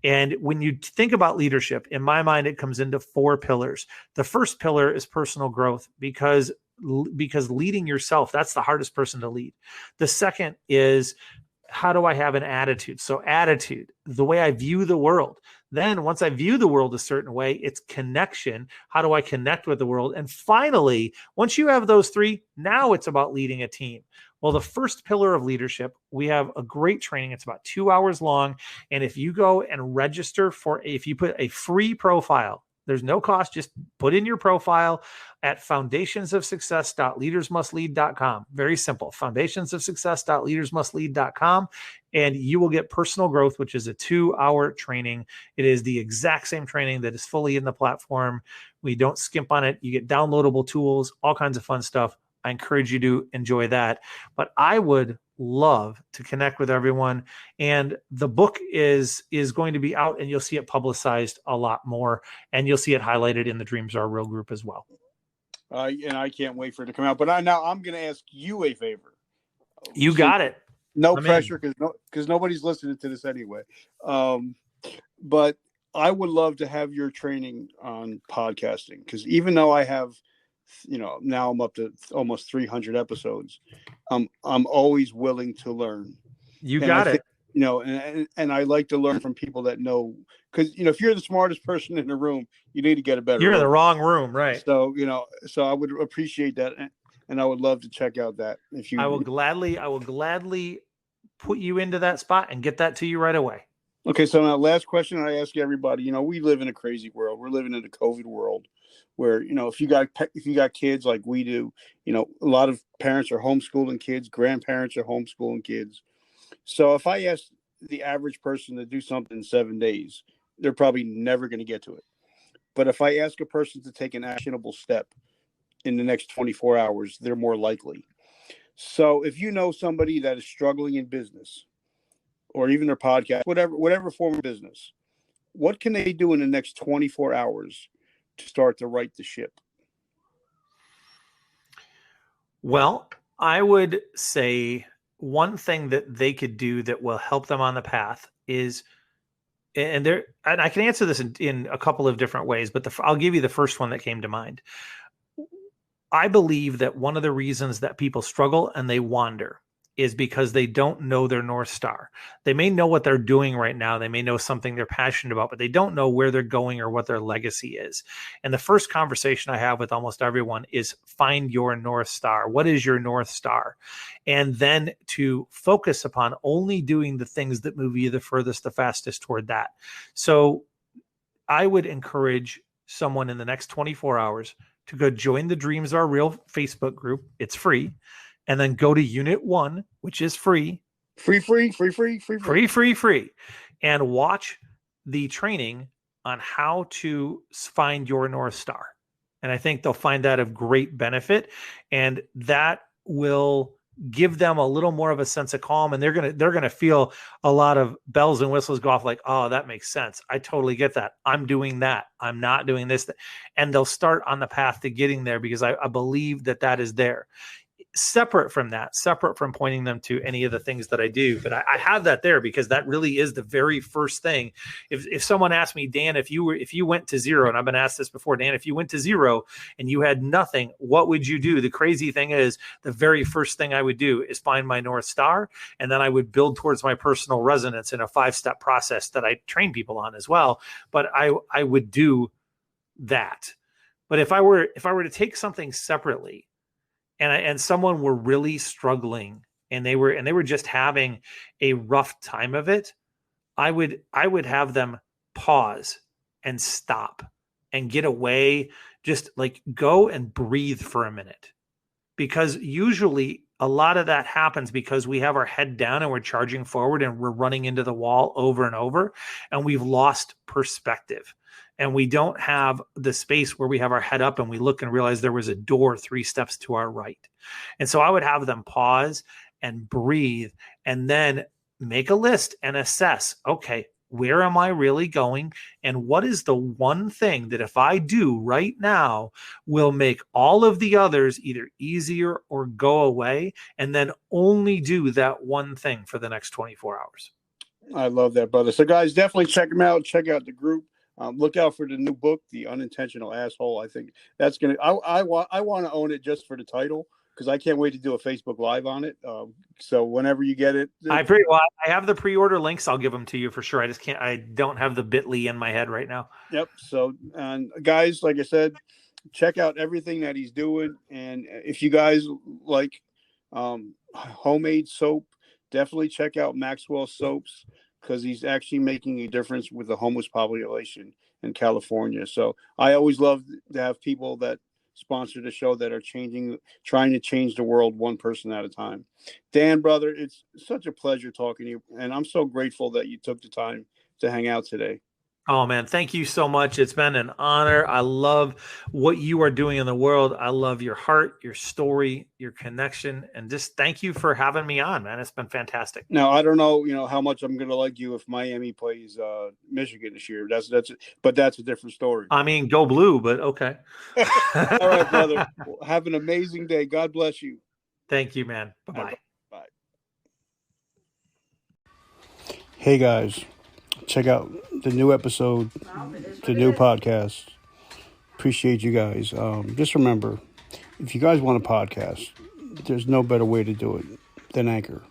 And when you think about leadership, in my mind, it comes into 4 pillars. The first pillar is personal growth, because leading yourself, that's the hardest person to lead. The second is, how do I have an attitude? So attitude, the way I view the world. Then once I view the world a certain way, it's connection. How do I connect with the world? And finally, once you have those 3, now it's about leading a team. Well, the first pillar of leadership, we have a great training. It's about 2 hours long. And if you go and register if you put a free profile, there's no cost. Just put in your profile at foundationsofsuccess.leadersmustlead.com. Very simple. Foundationsofsuccess.leadersmustlead.com. And you will get personal growth, which is a 2-hour training. It is the exact same training that is fully in the platform. We don't skimp on it. You get downloadable tools, all kinds of fun stuff. I encourage you to enjoy that. But I would love to connect with everyone. And the book is going to be out, and you'll see it publicized a lot more. And you'll see it highlighted in the Dreams Are Real group as well. And I can't wait for it to come out. But I'm going to ask you a favor. You got it. No pressure, because nobody's listening to this anyway. But I would love to have your training on podcasting, because even though I have, now I'm up to almost 300 episodes, I'm always willing to learn. You got it. And I like to learn from people that know, because if you're the smartest person in the room, you need to get a better. You're in the wrong room, right? So so I would appreciate that, and I would love to check out that. I will gladly put you into that spot and get that to you right away. Okay, so now last question I ask everybody. We live in a crazy world. We're living in a COVID world, where if you got kids like we do, a lot of parents are homeschooling kids, grandparents are homeschooling kids. So if I ask the average person to do something in 7 days, they're probably never going to get to it. But if I ask a person to take an actionable step in the next 24 hours, they're more likely. So if you know somebody that is struggling in business, or even their podcast, whatever form of business, what can they do in the next 24 hours to start to right the ship? Well, I would say one thing that they could do that will help them on the path is, and I can answer this in a couple of different ways, but I'll give you the first one that came to mind. I believe that one of the reasons that people struggle and they wander is because they don't know their North Star. They may know what they're doing right now. They may know something they're passionate about, but they don't know where they're going or what their legacy is. And the first conversation I have with almost everyone is find your North Star. What is your North Star? And then to focus upon only doing the things that move you the furthest, the fastest toward that. So I would encourage someone in the next 24 hours to go join the Dreams Are Real Facebook group. It's free. And then go to Unit 1, which is free. Free. And watch the training on how to find your North Star. And I think they'll find that of great benefit. And that will give them a little more of a sense of calm. And they're gonna feel a lot of bells and whistles go off, like, oh, that makes sense. I totally get that. I'm doing that. I'm not doing this. And they'll start on the path to getting there, because I believe that is there. Separate from pointing them to any of the things that I do. But I have that there because that really is the very first thing. If someone asked me, Dan, if you went to zero, and I've been asked this before, Dan, if you went to zero and you had nothing, what would you do? The crazy thing is, the very first thing I would do is find my North Star. And then I would build towards my personal resonance in a 5-step process that I train people on as well. But I would do that. But if I were to take something separately, and someone were really struggling and they were just having a rough time of it, I would have them pause and stop and get away, just like go and breathe for a minute. Because usually a lot of that happens because we have our head down and we're charging forward and we're running into the wall over and over, and we've lost perspective. And we don't have the space where we have our head up and we look and realize there was a door 3 steps to our right. And so I would have them pause and breathe and then make a list and assess, okay, where am I really going? And what is the one thing that if I do right now will make all of the others either easier or go away, and then only do that one thing for the next 24 hours. I love that, brother. So, guys, definitely check him out. Check out the group. Look out for the new book, The Unintentional Asshole. I think that's gonna. I want to own it just for the title because I can't wait to do a Facebook Live on it. So whenever you get it, I have the pre-order links. I'll give them to you for sure. I don't have the bit.ly in my head right now. Yep. So, and guys, like I said, check out everything that he's doing. And if you guys like homemade soap, definitely check out Maxwell Soaps because he's actually making a difference with the homeless population in California. So I always love to have people that sponsor the show that are trying to change the world one person at a time. Dan, brother, it's such a pleasure talking to you. And I'm so grateful that you took the time to hang out today. Oh, man, thank you so much. It's been an honor. I love what you are doing in the world. I love your heart, your story, your connection, and just thank you for having me on, man. It's been fantastic. Now, I don't know, how much I'm going to like you if Miami plays Michigan this year. But that's a different story. I mean, go blue, but okay. All right, brother. Well, have an amazing day. God bless you. Thank you, man. Bye-bye. Bye. Hey, guys. Check out the new episode, the new podcast. Appreciate you guys. Just remember, if you guys want a podcast, there's no better way to do it than Anchor.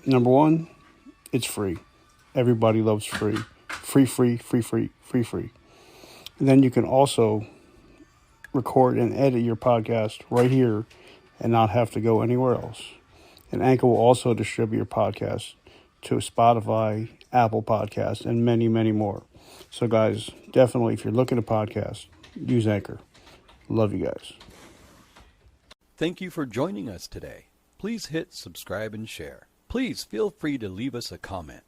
Number one, it's free. Everybody loves free. Free. And then you can also record and edit your podcast right here and not have to go anywhere else. And Anchor will also distribute your podcast to Spotify, Apple Podcasts, and many, many more. So, guys, definitely, if you're looking to podcast, use Anchor. Love you guys. Thank you for joining us today. Please hit subscribe and share. Please feel free to leave us a comment.